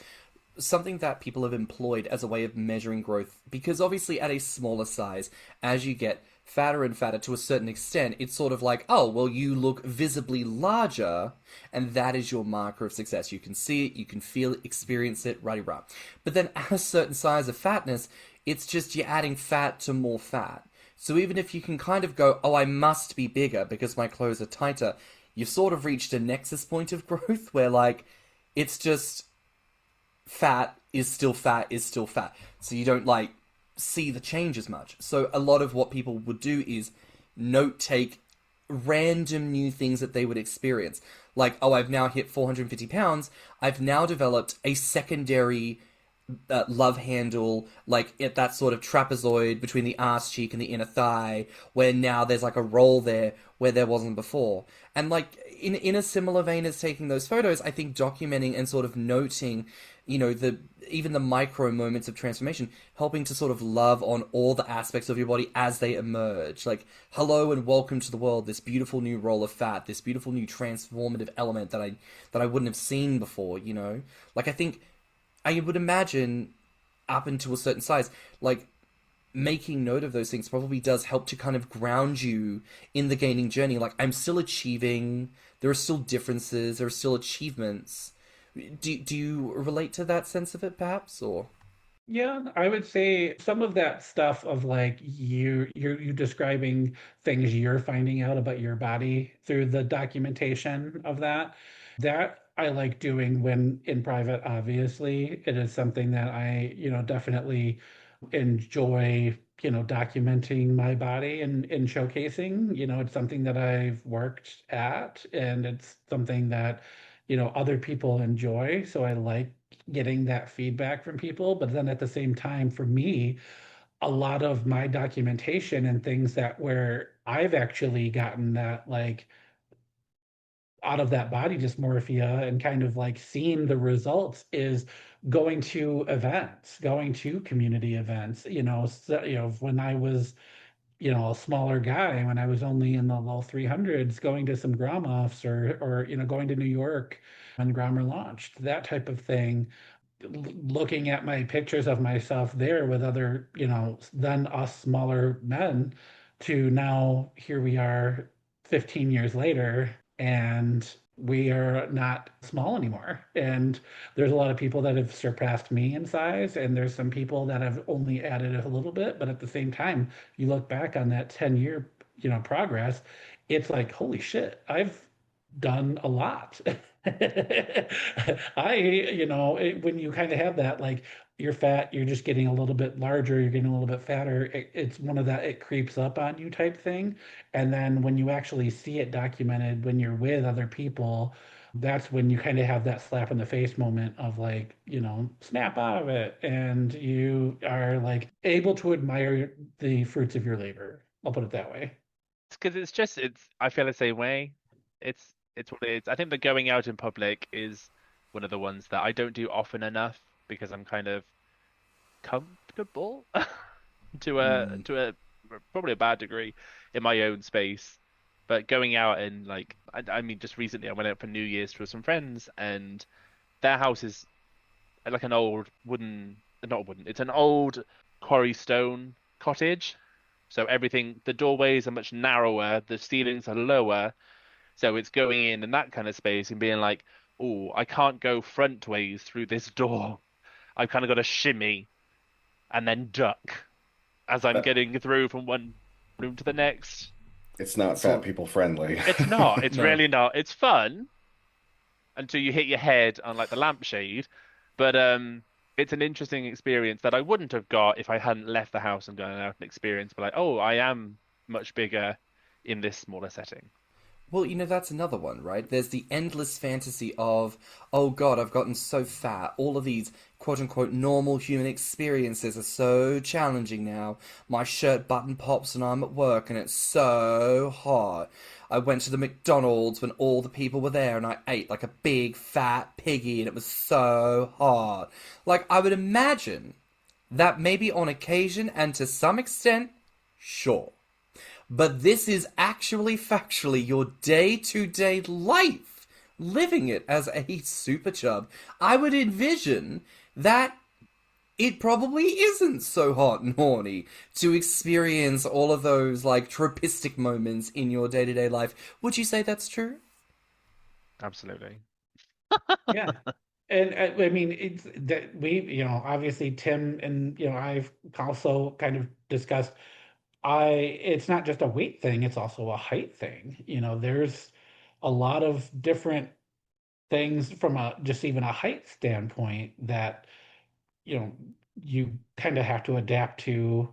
something that people have employed as a way of measuring growth, because obviously at a smaller size, as you get fatter and fatter to a certain extent, it's sort of like, oh, well, you look visibly larger, and that is your marker of success. You can see it, you can feel it, experience it, rah-rah. But then at a certain size of fatness, it's just you're adding fat to more fat. So even if you can kind of go, oh, I must be bigger because my clothes are tighter, you've sort of reached a nexus point of growth where, like, it's just fat is still fat is still fat. So you don't, like, see the change as much. So a lot of what people would do is note take random new things that they would experience. Like, oh, I've now hit 450 pounds. I've now developed a secondary love handle, like at that sort of trapezoid between the arse cheek and the inner thigh, where now there's like a roll there where there wasn't before. And like in a similar vein as taking those photos, I think documenting and sort of noting, even the micro moments of transformation, helping to sort of love on all the aspects of your body as they emerge. Like, hello and welcome to the world, this beautiful new roll of fat, this beautiful new transformative element that I wouldn't have seen before, Like, I think I would imagine up into a certain size, like, making note of those things probably does help to kind of ground you in the gaining journey. Like, I'm still achieving, there are still differences, there are still achievements. Do you relate to that sense of it, perhaps, or? Yeah, I would say some of that stuff of like you describing things you're finding out about your body through the documentation of that. That I like doing when in private, obviously. It is something that I, definitely enjoy, documenting my body and showcasing. It's something that I've worked at, and it's something that, other people enjoy. So I like getting that feedback from people. But then at the same time, for me, a lot of my documentation and things that where I've actually gotten that like out of that body dysmorphia and kind of like seeing the results is going to events, going to community events. So, when I was, a smaller guy, when I was only in the low 300s, going to some Grommr or going to New York when Grommr launched, that type of thing, looking at my pictures of myself there with other, than us smaller men, to now here we are 15 years later, and we are not small anymore. And there's a lot of people that have surpassed me in size, and there's some people that have only added a little bit. But at the same time, you look back on that 10-year, progress, it's like, holy shit, I've done a lot. When you kind of have that, like you're fat, you're just getting a little bit larger, you're getting a little bit fatter. It's one of that, it creeps up on you type thing. And then when you actually see it documented, when you're with other people, that's when you kind of have that slap in the face moment of like, snap out of it. And you are like able to admire the fruits of your labor. I'll put it that way. It's because I feel the same way. It's what it is. I think the going out in public is one of the ones that I don't do often enough because I'm kind of comfortable to a probably a bad degree in my own space. But going out and like I mean just recently I went out for New Year's with some friends, and their house is like an old wooden, not wooden, it's an old quarry stone cottage. So everything, the doorways are much narrower, the ceilings are lower. So it's going in that kind of space and being like, oh, I can't go front ways through this door. I've kind of got to shimmy and then duck as I'm That- getting through from one room to the next. It's not fat people friendly. It's not. It's No. really not. It's fun until you hit your head on like the lampshade, but it's an interesting experience that I wouldn't have got if I hadn't left the house and gone out and experienced. But like, oh, I am much bigger in this smaller setting. Well, that's another one, right? There's the endless fantasy of, oh God, I've gotten so fat. All of these quote-unquote normal human experiences are so challenging now. My shirt button pops when I'm at work and it's so hot. I went to the McDonald's when all the people were there and I ate like a big fat piggy and it was so hot. Like, I would imagine that maybe on occasion and to some extent, sure. But this is actually factually your day-to-day life, living it as a super chub. I would envision that it probably isn't so hot and horny to experience all of those, like, tropistic moments in your day-to-day life. Would you say that's true? Absolutely. Yeah. And I mean, it's that obviously Tim and, I've also kind of discussed, it's not just a weight thing, it's also a height thing. There's a lot of different things from just even a height standpoint that, you kind of have to adapt to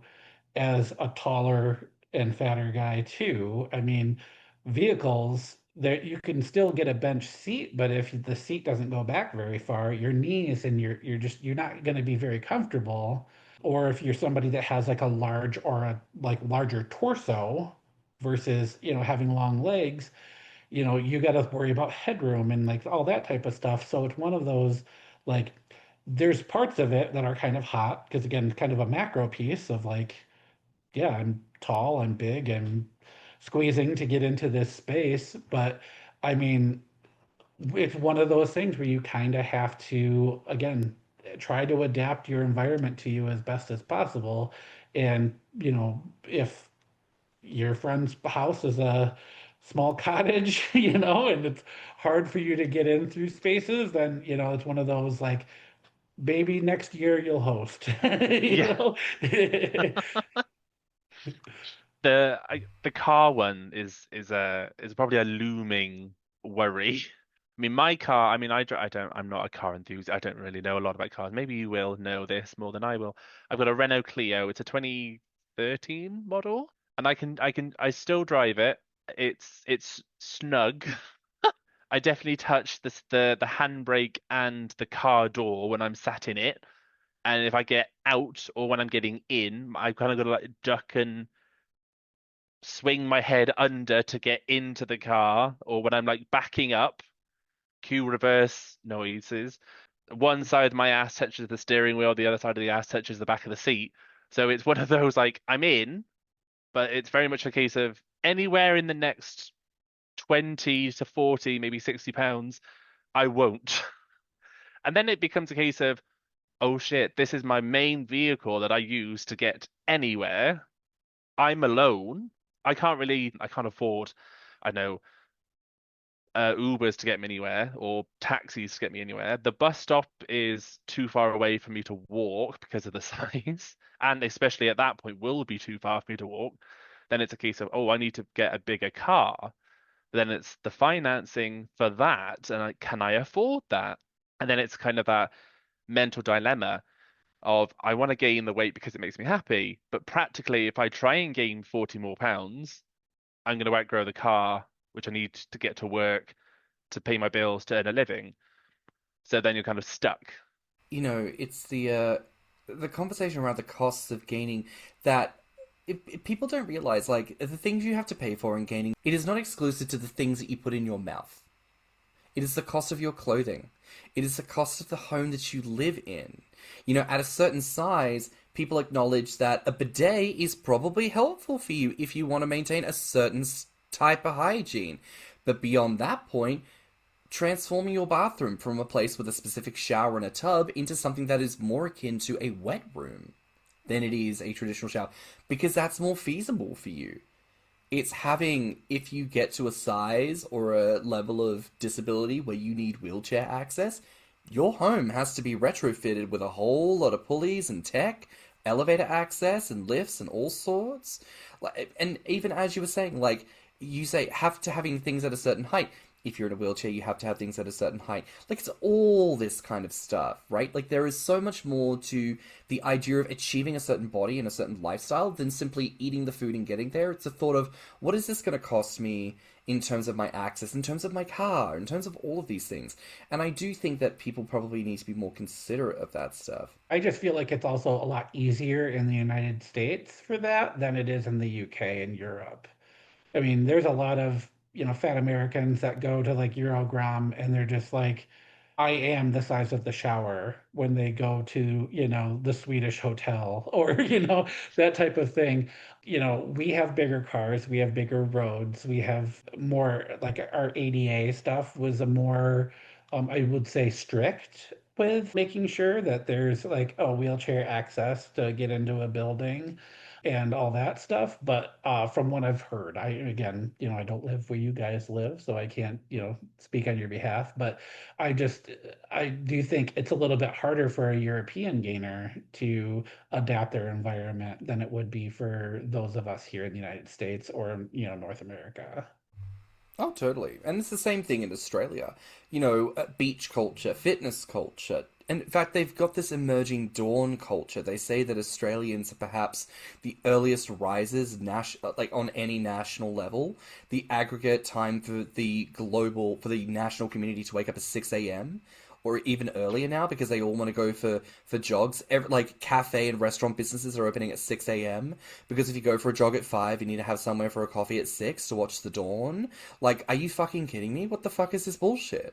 as a taller and fatter guy too. I mean, vehicles there you can still get a bench seat, but if the seat doesn't go back very far, your knees and you're not going to be very comfortable. Or if you're somebody that has like a large or a like larger torso versus, having long legs, you got to worry about headroom and like all that type of stuff. So it's one of those like there's parts of it that are kind of hot because again, kind of a macro piece of like, yeah, I'm tall, I'm big, I'm squeezing to get into this space. But I mean, it's one of those things where you kind of have to, again, try to adapt your environment to you as best as possible. And, if your friend's house is a small cottage, and it's hard for you to get in through spaces, then, it's one of those like, maybe next year you'll host, you Yeah. know? The car one is probably a looming worry. I mean, my car. I mean, I'm not a car enthusiast. I don't really know a lot about cars. Maybe you will know this more than I will. I've got a Renault Clio. It's a 2013 model, and I still drive it. It's snug. I definitely touch the handbrake and the car door when I'm sat in it. And if I get out or when I'm getting in, I've kind of got to like duck and swing my head under to get into the car, or when I'm like backing up, cue reverse noises. One side of my ass touches the steering wheel, the other side of the ass touches the back of the seat. So it's one of those like I'm in, but it's very much a case of anywhere in the next 20 to 40, maybe 60 pounds, I won't. And then it becomes a case of, oh shit, this is my main vehicle that I use to get anywhere. I'm alone. I can't afford, I know, Ubers to get me anywhere or taxis to get me anywhere. The bus stop is too far away for me to walk because of the size, and especially at that point will be too far for me to walk. Then it's a case of, oh, I need to get a bigger car. Then it's the financing for that, and can I afford that? And then it's kind of that mental dilemma of I want to gain the weight because it makes me happy, but practically if I try and gain 40 more pounds, I'm going to outgrow the car, which I need to get to work to pay my bills to earn a living. So then you're kind of stuck. It's the conversation around the costs of gaining that people don't realize, like, the things you have to pay for in gaining, it is not exclusive to the things that you put in your mouth. It is the cost of your clothing. It is the cost of the home that you live in. At a certain size, people acknowledge that a bidet is probably helpful for you if you want to maintain a certain type of hygiene. But beyond that point, transforming your bathroom from a place with a specific shower and a tub into something that is more akin to a wet room than it is a traditional shower, because that's more feasible for you. It's having, if you get to a size or a level of disability where you need wheelchair access, your home has to be retrofitted with a whole lot of pulleys and tech, elevator access and lifts and all sorts. And even as you were saying, like, you say having things at a certain height. If you're in a wheelchair, you have to have things at a certain height. Like, it's all this kind of stuff, right? Like, there is so much more to the idea of achieving a certain body and a certain lifestyle than simply eating the food and getting there. It's a thought of, what is this going to cost me in terms of my access, in terms of my car, in terms of all of these things? And I do think that people probably need to be more considerate of that stuff. I just feel like it's also a lot easier in the United States for that than it is in the UK and Europe. I mean, there's a lot of, fat Americans that go to like Grommr and they're just like, I am the size of the shower when they go to, the Swedish hotel or, that type of thing. We have bigger cars, we have bigger roads, we have more, like our ADA stuff was a more, I would say, strict with making sure that there's like wheelchair access to get into a building and all that stuff. But from what I've heard, again, I don't live where you guys live, so I can't, speak on your behalf. But I do think it's a little bit harder for a European gainer to adapt their environment than it would be for those of us here in the United States or, North America. Oh, totally. And it's the same thing in Australia. Beach culture, fitness culture. And in fact, they've got this emerging dawn culture. They say that Australians are perhaps the earliest risers, like on any national level. The aggregate time for the national community to wake up at 6 a.m. or even earlier now, because they all want to go for jogs. Like, cafe and restaurant businesses are opening at 6 a.m. because if you go for a jog at 5, you need to have somewhere for a coffee at 6 to watch the dawn. Like, are you fucking kidding me? What the fuck is this bullshit?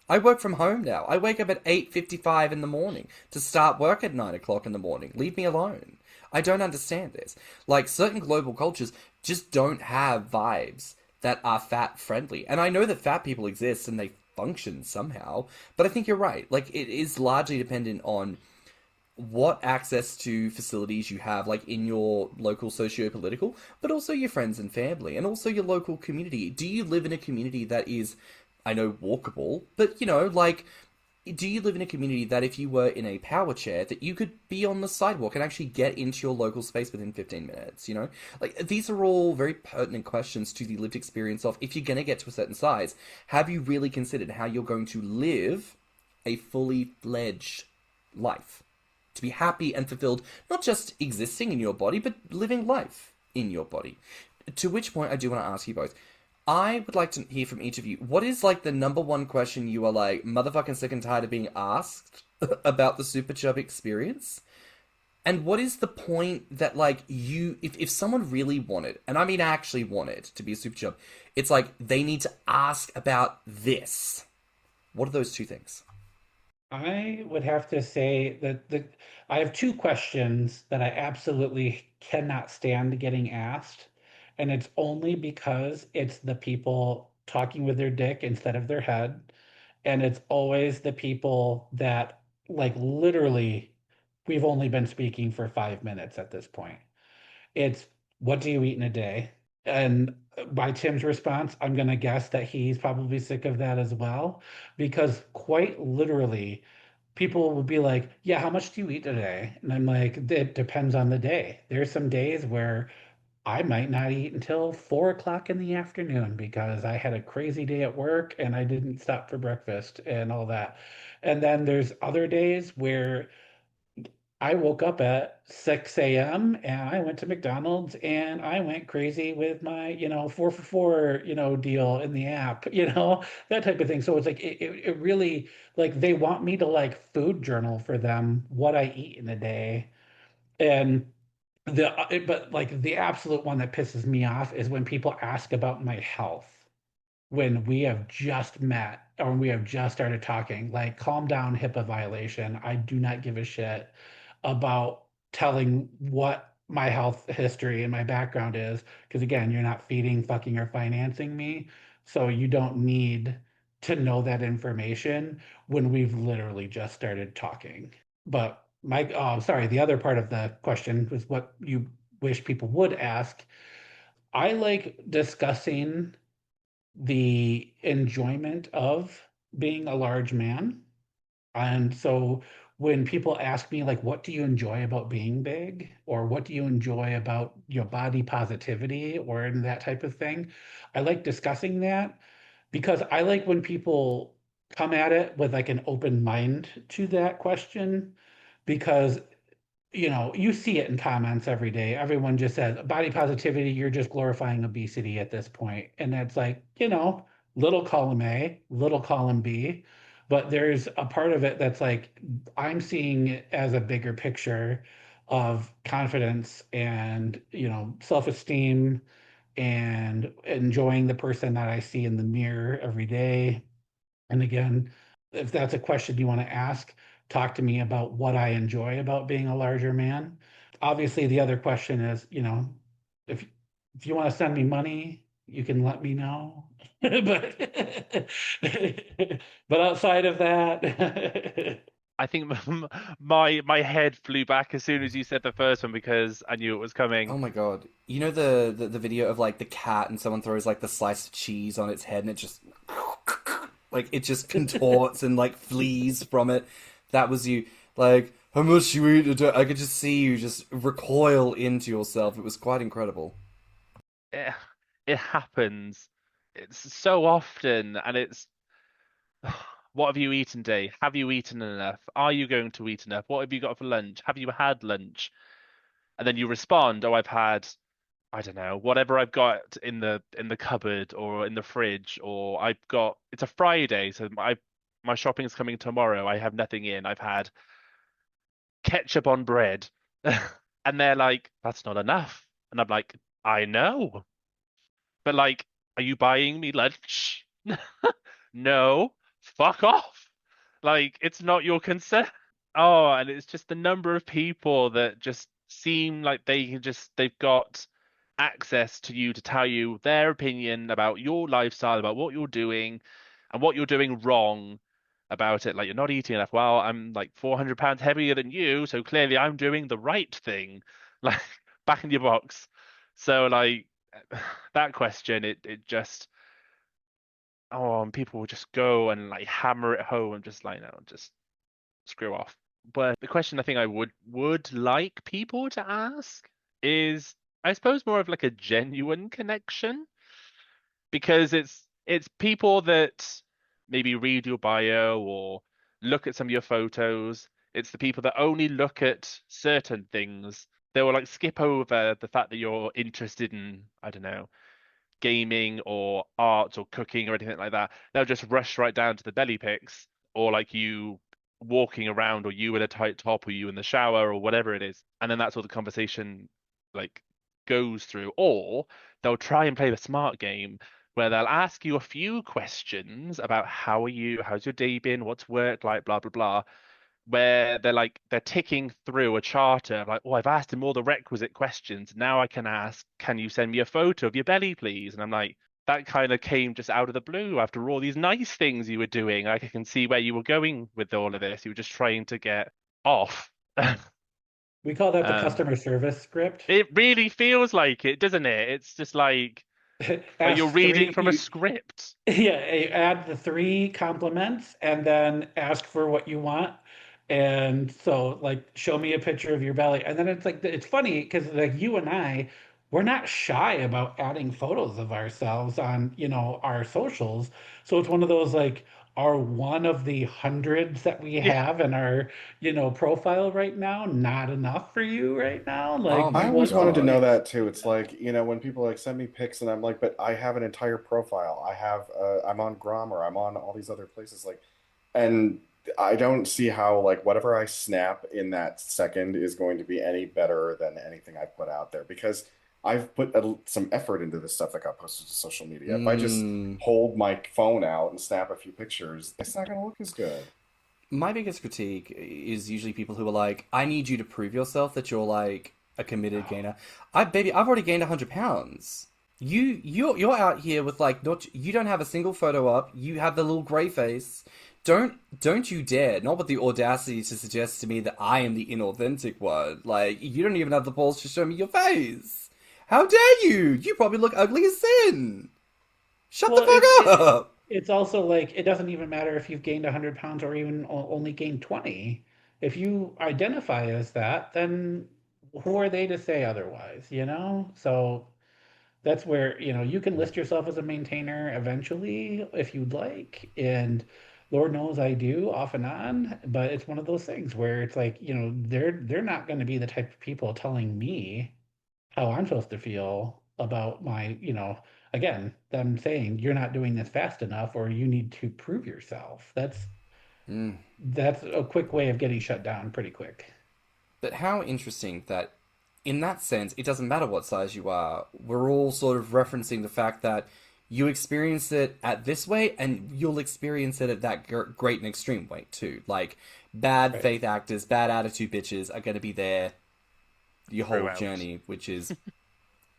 I work from home now. I wake up at 8:55 in the morning to start work at 9 o'clock in the morning. Leave me alone. I don't understand this. Like, certain global cultures just don't have vibes that are fat friendly. And I know that fat people exist and they function somehow. But I think you're right. Like, it is largely dependent on what access to facilities you have, like in your local socio-political, but also your friends and family, and also your local community. Do you live in a community that is, I know, walkable, but, you know, like, do you live in a community that if you were in a power chair, that you could be on the sidewalk and actually get into your local space within 15 minutes, you know? Like, these are all very pertinent questions to the lived experience of, if you're going to get to a certain size, have you really considered how you're going to live a fully fledged life? To be happy and fulfilled, not just existing in your body, but living life in your body. To which point, I do want to ask you both. I would like to hear from each of you. What is, like, the number one question you are, like, motherfucking sick and tired of being asked about the superchub experience? And what is the point that, like, you... If someone really wanted, and I mean actually wanted to be a superchub, it's like, they need to ask about this. What are those two things? I would have to say that I have two questions that I absolutely cannot stand getting asked, and it's only because it's the people talking with their dick instead of their head, and it's always the people that, like, literally, we've only been speaking for 5 minutes at this point. It's, what do you eat in a day? And by Tim's response, I'm going to guess that he's probably sick of that as well, because quite literally, people will be like, yeah, how much do you eat today? And I'm like, it depends on the day. There's some days where I might not eat until 4 o'clock in the afternoon because I had a crazy day at work and I didn't stop for breakfast and all that. And then there's other days where I woke up at 6 a.m. and I went to McDonald's and I went crazy with my, 4 for 4, deal in the app, that type of thing. So it's like, it really, like, they want me to, like, food journal for them what I eat in a day. And but, like, the absolute one that pisses me off is when people ask about my health when we have just met or we have just started talking. Like, calm down, HIPAA violation. I do not give a shit about telling what my health history and my background is. Because again, you're not feeding, fucking, or financing me. So you don't need to know that information when we've literally just started talking. But sorry, the other part of the question was what you wish people would ask. I like discussing the enjoyment of being a large man. And so when people ask me, like, what do you enjoy about being big? Or what do you enjoy about your body positivity or in that type of thing? I like discussing that because I like when people come at it with, like, an open mind to that question, because you see it in comments every day. Everyone just says body positivity, you're just glorifying obesity at this point. And that's like, little column A, little column B. But there's a part of it that's like, I'm seeing it as a bigger picture of confidence and, self-esteem and enjoying the person that I see in the mirror every day. And again, if that's a question you want to ask, talk to me about what I enjoy about being a larger man. Obviously, the other question is, if if you want to send me money, you can let me know. But but outside of that, I think my head flew back as soon as you said the first one because I knew it was coming. Oh my god. You know the video of, like, the cat and someone throws, like, the slice of cheese on its head and it just... like, it just contorts and, like, flees from it. That was you. Like, how much you eat a day? I could just see you just recoil into yourself. It was quite incredible. It happens. It's so often, and it's what have you eaten today? Have you eaten enough? Are you going to eat enough? What have you got for lunch? Have you had lunch? And then you respond, "Oh, I've had, I don't know, whatever I've got in the cupboard or in the fridge, or I've got, it's a Friday, so my shopping's coming tomorrow. I have nothing in. I've had ketchup on bread." And they're like, "That's not enough." And I'm like, "I know. But, like, are you buying me lunch?" No, fuck off. Like, it's not your concern. Oh, and it's just the number of people that just seem like they've got access to you to tell you their opinion about your lifestyle, about what you're doing. and what you're doing wrong about it. Like, you're not eating enough. Well, I'm like 400 pounds heavier than you, so clearly I'm doing the right thing. Like, back in your box. So like that question, it just, oh, and people will just go and like hammer it home and just like, no, just screw off. But the question I think I would like people to ask is, I suppose, more of like a genuine connection, because it's people that maybe read your bio or look at some of your photos. It's the people that only look at certain things. They will like skip over the fact that you're interested in, I don't know, gaming or art or cooking or anything like that. They'll just rush right down to the belly pics, or like you walking around, or you in a tight top, or you in the shower, or whatever it is. And then that's what the conversation like goes through. Or they'll try and play the smart game where they'll ask you a few questions about how are you, how's your day been, what's work like, blah blah blah, where they're ticking through a charter of like, oh, I've asked him all the requisite questions. Now I can ask, can you send me a photo of your belly, please? And I'm like, that kind of came just out of the blue after all these nice things you were doing. I can see where you were going with all of this. You were just trying to get off. We call that the Um, customer service script. it really feels like it, doesn't it? It's just like you're Ask reading three, from a script. yeah, add the 3 compliments and then ask for what you want. And so, like, show me a picture of your belly. And then it's like, it's funny because, like, you and I, we're not shy about adding photos of ourselves on, our socials. So it's one of those, like, are one of the hundreds that we Yeah. have in our, profile right now not enough for you right now? Oh Like, my I always what's wanted to the God. know point? that too. It's like, when people like send me pics and I'm like, but I have an entire profile. I'm on Grommr, I'm on all these other places. Like, and I don't see how like whatever I snap in that second is going to be any better than anything I put out there, because I've put some effort into this stuff that got posted to social media. If I just Mm. hold my phone out and snap a few pictures, it's not going to look as good. My biggest critique is usually people who are like, I need you to prove yourself that you're like a committed gainer. I've already gained 100 pounds. You're out here with like, not, you don't have a single photo up. You have the little grey face. Don't you dare, not with the audacity to suggest to me that I am the inauthentic one. Like, you don't even have the balls to show me your face. How dare you? You probably look ugly as sin. Shut the Well, it's fuck it, up. it's also like it doesn't even matter if you've gained 100 pounds or even only gained 20. If you identify as that, then who are they to say otherwise, you know? So that's where, you can list yourself as a maintainer eventually if you'd like. And Lord knows I do off and on, but it's one of those things where it's like, they're not going to be the type of people telling me how I'm supposed to feel about my, again, them saying you're not doing this fast enough or you need to prove yourself. Mm. That's a quick way of getting shut down pretty quick. But how interesting that, in that sense, it doesn't matter what size you are. We're all sort of referencing the fact that you experience it at this weight, and you'll experience it at that great and extreme weight too. Like, bad Right. faith actors, bad attitude bitches are going to be there your whole Throughout. journey, which is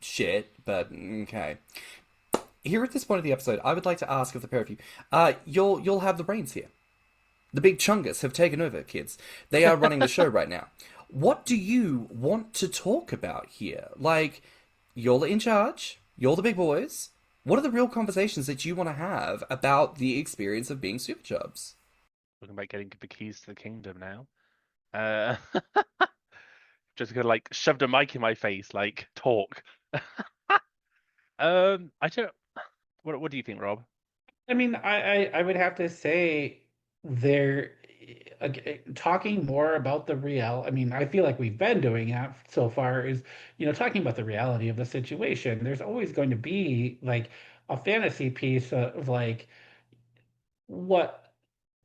shit, but okay. Here at this point of the episode, I would like to ask of the pair of you, you'll have the reins here. The big chungus have taken over, kids. They are running the show right now. What do you want to talk about here? Like, you're in charge. You're the big boys. What are the real conversations that you want to have about the experience of being super chubs? Talking about getting the keys to the kingdom now. Uh, just gonna like shoved a mic in my face, like talk. I don't. What do you think, Rob? I mean, I would have to say they're talking more about the real. I mean, I feel like we've been doing that so far is, talking about the reality of the situation. There's always going to be like a fantasy piece of like what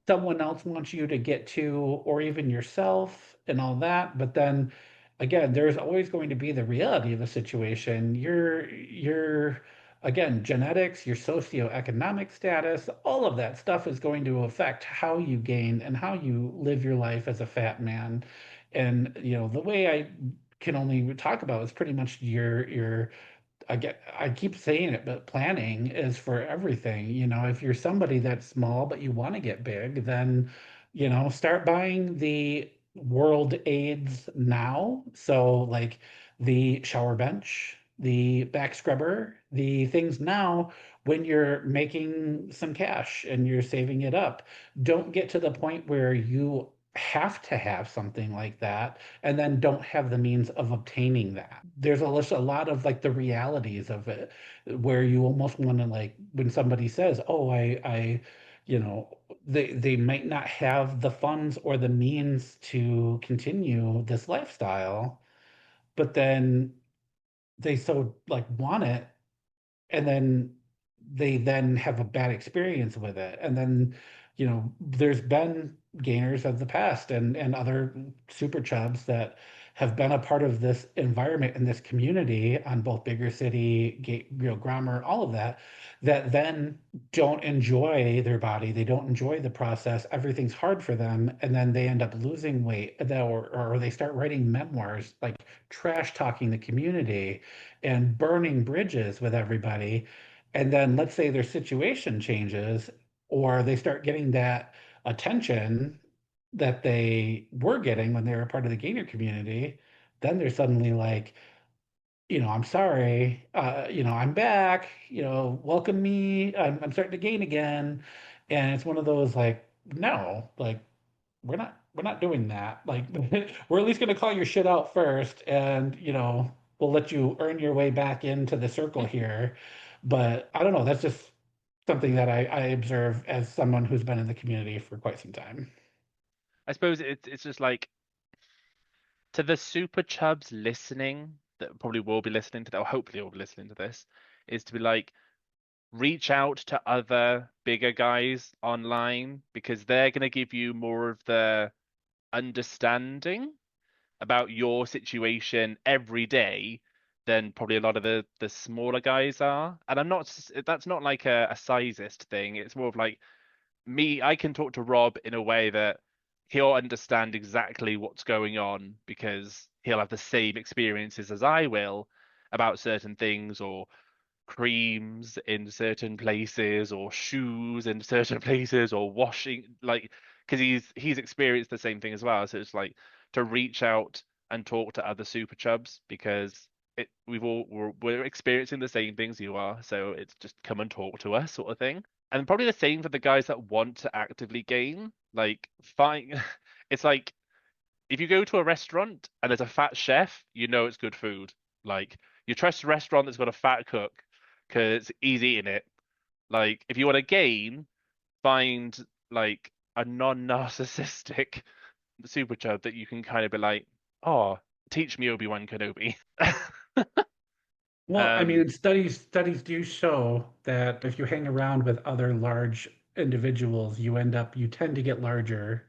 someone else wants you to get to, or even yourself and all that. But then again, there's always going to be the reality of the situation. Your again, genetics, your socioeconomic status, all of that stuff is going to affect how you gain and how you live your life as a fat man. And the way I can only talk about is pretty much your I keep saying it, but planning is for everything. If you're somebody that's small but you want to get big, then, start buying the world aids now. So like the shower bench, the back scrubber, the things now when you're making some cash and you're saving it up. Don't get to the point where you have to have something like that and then don't have the means of obtaining that. There's a lot of like the realities of it where you almost want to, like, when somebody says, "Oh, you know, they might not have the funds or the means to continue this lifestyle, but then they so like want it, and then they then have a bad experience with it. And then, there's been gainers of the past and other super chubs that have been a part of this environment and this community on both bigger city, Grommr, all of that, that then don't enjoy their body. They don't enjoy the process. Everything's hard for them. And then they end up losing weight, or they start writing memoirs, like trash talking the community and burning bridges with everybody. And then let's say their situation changes or they start getting that attention that they were getting when they were part of the gainer community. Then they're suddenly like, I'm sorry, I'm back, welcome me. I'm starting to gain again. And it's one of those like, no, like we're not doing that. Like we're at least going to call your shit out first, and we'll let you earn your way back into the circle here. But I don't know. That's just something that I observe as someone who's been in the community for quite some time. I suppose it's just like, to the super chubs listening, that probably will be listening to that, or hopefully will be listening to this, is to be like, reach out to other bigger guys online, because they're going to give you more of the understanding about your situation every day than probably a lot of the smaller guys are. And that's not like a sizist thing. It's more of like, me, I can talk to Rob in a way that he'll understand exactly what's going on, because he'll have the same experiences as I will about certain things, or creams in certain places, or shoes in certain places, or washing, like, because he's experienced the same thing as well. So it's like, to reach out and talk to other super chubs, because we're experiencing the same things you are. So it's just, come and talk to us, sort of thing. And probably the same for the guys that want to actively gain. Like, fine, it's like, if you go to a restaurant and there's a fat chef, you know it's good food. Like, you trust a restaurant that's got a fat cook because he's eating it. Like, if you want to gain, find like a non-narcissistic super chub that you can kind of be like, "Oh, teach me Obi-Wan Kenobi." Well, I mean, studies do show that if you hang around with other large individuals, you tend to get larger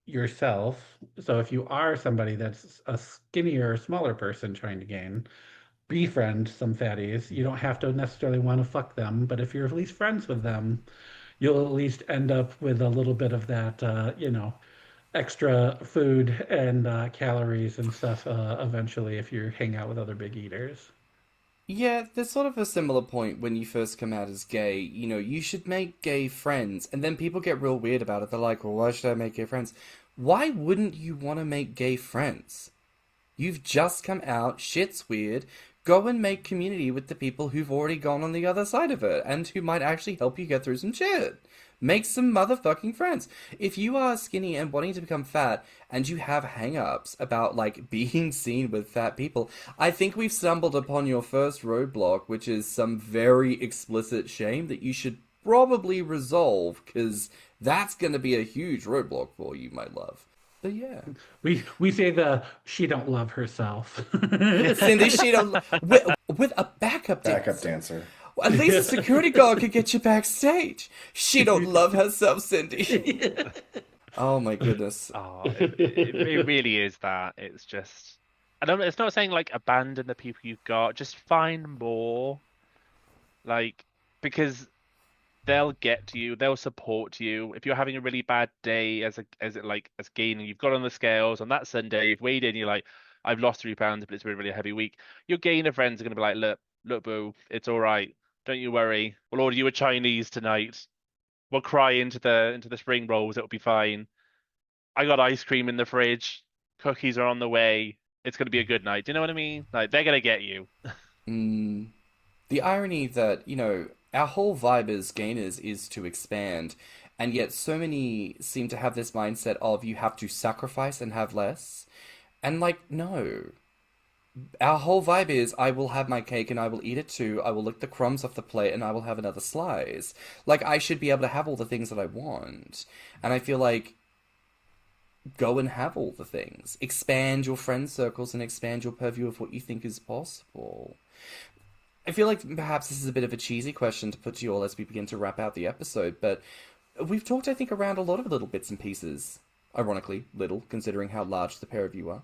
yourself. So if you are somebody that's a skinnier, smaller person trying to gain, befriend some fatties. You don't have to necessarily want to fuck them, but if you're at least friends with them, you'll at least end up with a little bit of that, extra food and calories and stuff eventually if you hang out with other big eaters. Yeah, there's sort of a similar point when you first come out as gay. You should make gay friends, and then people get real weird about it. They're like, well, why should I make gay friends? Why wouldn't you want to make gay friends? You've just come out, shit's weird. Go and make community with the people who've already gone on the other side of it, and who might actually help you get through some shit. Make some motherfucking friends. If you are skinny and wanting to become fat, and you have hang-ups about, like, being seen with fat people, I think we've stumbled upon your first roadblock, which is some very explicit shame that you should probably resolve, because that's going to be a huge roadblock for you, my love. But yeah. We say she don't love herself. Cindy, she don't... With a backup dancer. Backup dancer. At least a security guard could get you backstage. She don't love herself, Cindy. Oh my goodness. Oh, it really is that. It's just, I don't know. It's not saying like abandon the people you've got. Just find more, like, because they'll get to you. They'll support you. If you're having a really bad day as gaining, you've got on the scales on that Sunday, you've weighed in, you're like, I've lost 3 pounds, but it's been a really heavy week. Your gainer friends are going to be like, look, Look, boo, it's all right. Don't you worry. We'll order you a Chinese tonight. We'll cry into the spring rolls. It'll be fine. I got ice cream in the fridge. Cookies are on the way. It's gonna be a good night. Do you know what I mean? Like they're gonna get you. Mm. The irony that, our whole vibe as gainers is to expand, and yet so many seem to have this mindset of you have to sacrifice and have less. And no. Our whole vibe is I will have my cake and I will eat it too. I will lick the crumbs off the plate and I will have another slice. Like I should be able to have all the things that I want. And I feel like go and have all the things. Expand your friend circles and expand your purview of what you think is possible. I feel like perhaps this is a bit of a cheesy question to put to you all as we begin to wrap out the episode, but we've talked, I think, around a lot of little bits and pieces. Ironically, little, considering how large the pair of you are.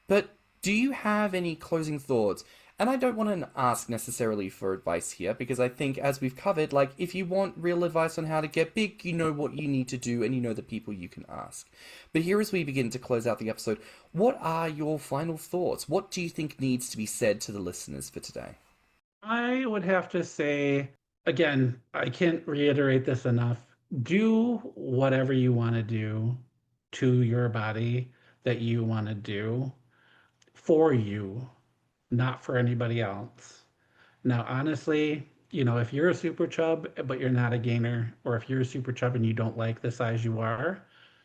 But do you have any closing thoughts? And I don't want to ask necessarily for advice here, because I think, as we've covered, if you want real advice on how to get big, you know what you need to do, and you know the people you can ask. But here, as we begin to close out the episode, what are your final thoughts? What do you think needs to be said to the listeners for today? I would have to say, again, I can't reiterate this enough. Do whatever you want to do to your body that you want to do for you, not for anybody else. Now, honestly, if you're a super chub, but you're not a gainer, or if you're a super chub and you don't like the size you are,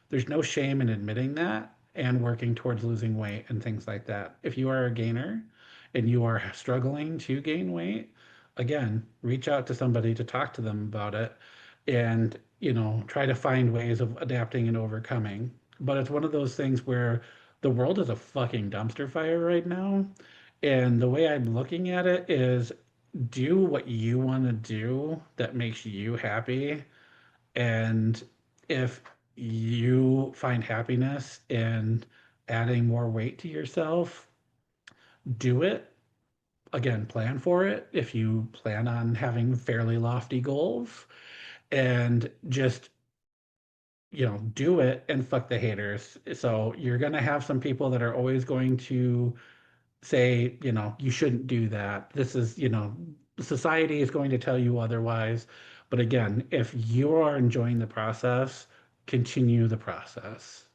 there's no shame in admitting that and working towards losing weight and things like that. If you are a gainer and you are struggling to gain weight, again, reach out to somebody to talk to them about it and, try to find ways of adapting and overcoming. But it's one of those things where the world is a fucking dumpster fire right now. And the way I'm looking at it is do what you want to do that makes you happy. And if you find happiness in adding more weight to yourself, do it. Again, plan for it if you plan on having fairly lofty goals, and just do it and fuck the haters. So you're going to have some people that are always going to say, you shouldn't do that. This is, society is going to tell you otherwise. But again, if you are enjoying the process, continue the process.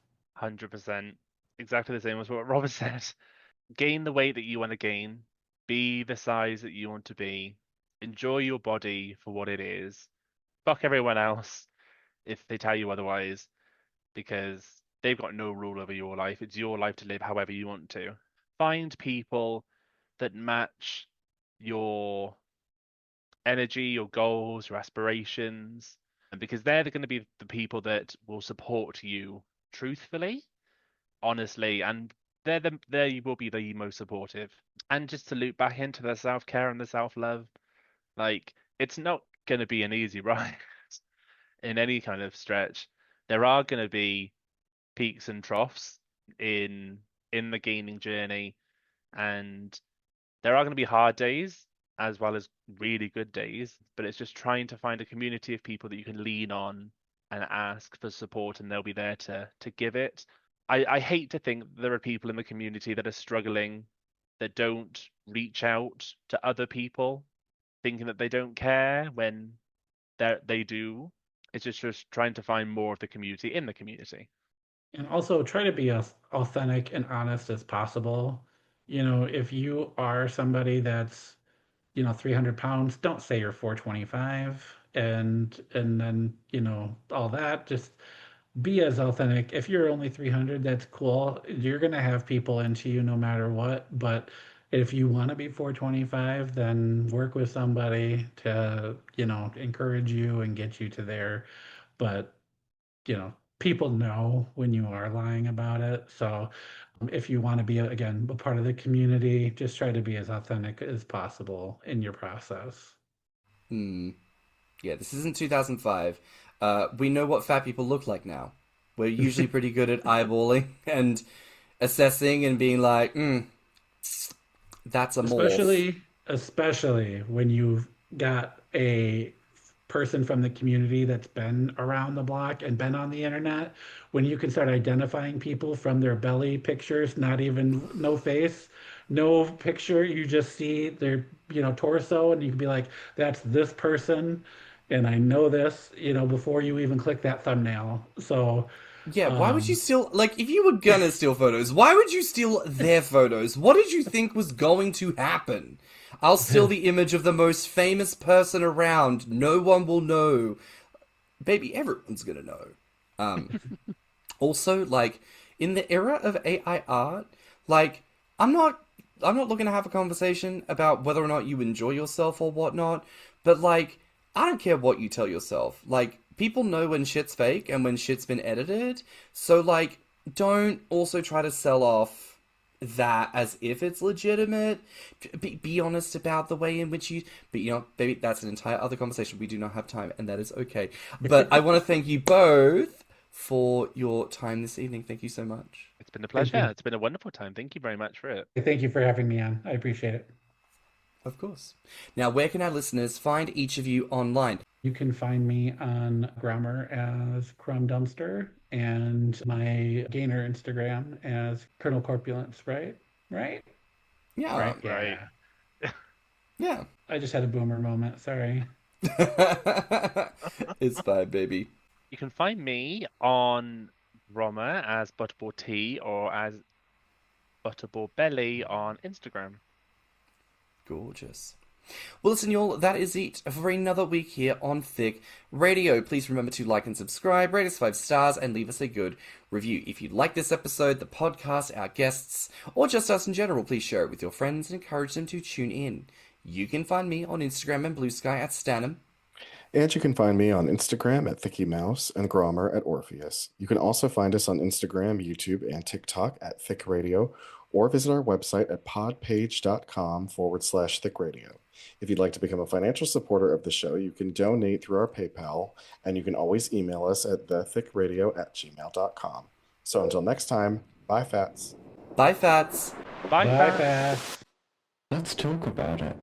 100%. Exactly the same as what Robert said. Gain the weight that you want to gain. Be the size that you want to be. Enjoy your body for what it is. Fuck everyone else if they tell you otherwise, because they've got no rule over your life. It's your life to live however you want to. Find people that match your energy, your goals, your aspirations, and because they're going to be the people that will support you truthfully, honestly, and they will be the most supportive. And just to loop back into the self-care and the self-love, it's not going to be an easy ride in any kind of stretch. There are going to be peaks and troughs in the gaining journey, and there are going to be hard days as well as really good days, but it's just trying to find a community of people that you can lean on and ask for support, and they'll be there to give it. I hate to think there are people in the community that are struggling that don't reach out to other people, thinking that they don't care when they do. It's just trying to find more of the community in the community. And also try to be as authentic and honest as possible. If you are somebody that's 300 pounds, don't say you're 425 and then, all that. Just be as authentic. If you're only 300, that's cool. You're going to have people into you no matter what. But if you want to be 425, then work with somebody to, encourage you and get you to there. But, people know when you are lying about it. So if you want to be, again, a part of the community, just try to be as authentic as possible in your process. Yeah, this isn't 2005. We know what fat people look like now. We're usually pretty good at eyeballing and assessing and being like, that's a morph. Especially when you've got a person from the community that's been around the block and been on the internet, when you can start identifying people from their belly pictures, not even no face, no picture. You just see their, torso, and you can be like, that's this person, and I know this, before you even click that thumbnail. So, Yeah, why would you steal, like, if you were gonna steal photos, why would you steal their photos? What did you think was going to happen? I'll steal the image of the most famous person around. No one will know. Baby, everyone's gonna know. Also, like, in the era of AI art, like, I'm not looking to have a conversation about whether or not you enjoy yourself or whatnot, but, like, I don't care what you tell yourself. Like, people know when shit's fake and when shit's been edited, so, like, don't also try to sell off that as if it's legitimate. Be honest about the way in which you... But, baby, that's an entire other conversation. We do not have time, and that is okay. But I want to thank you both for your time this evening. Thank you so much. It's been a pleasure. It's been a wonderful time. Thank you very much for it. Thank you for having me on. I appreciate it. Of course. Now, where can our listeners find each of you online? You can find me on Grommr as crumbdumpster, and my gainer Instagram as colonelcorpulence, right? Right? Yeah. Right. Right. Yeah. I just had a boomer moment. Sorry. It's fine, baby. You can find me on Grommr as butterballT or as butterballbelly on Instagram. Gorgeous. Well, listen, y'all, that is it for another week here on Thicc Radio. Please remember to like and subscribe, rate us 5 stars, and leave us a good review. If you like this episode, the podcast, our guests, or just us in general, please share it with your friends and encourage them to tune in. You can find me on Instagram and BlueSky at stannnum. And you can find me on Instagram at ThiccyMouse and Grommr at Orpheus. You can also find us on Instagram, YouTube, and TikTok at Thicc Radio, or visit our website at podpage.com/ThiccRadio. If you'd like to become a financial supporter of the show, you can donate through our PayPal, and you can always email us at thethickradio@gmail.com. So until next time, bye, Fats. Bye, Fats. Bye, Bye, Fats. Fats. Let's talk about it.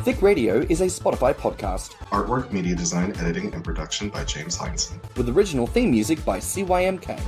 Thicc Radio is a Spotify podcast Artwork, media design, editing, and production by James Heinsohn. with original theme music by CYMK.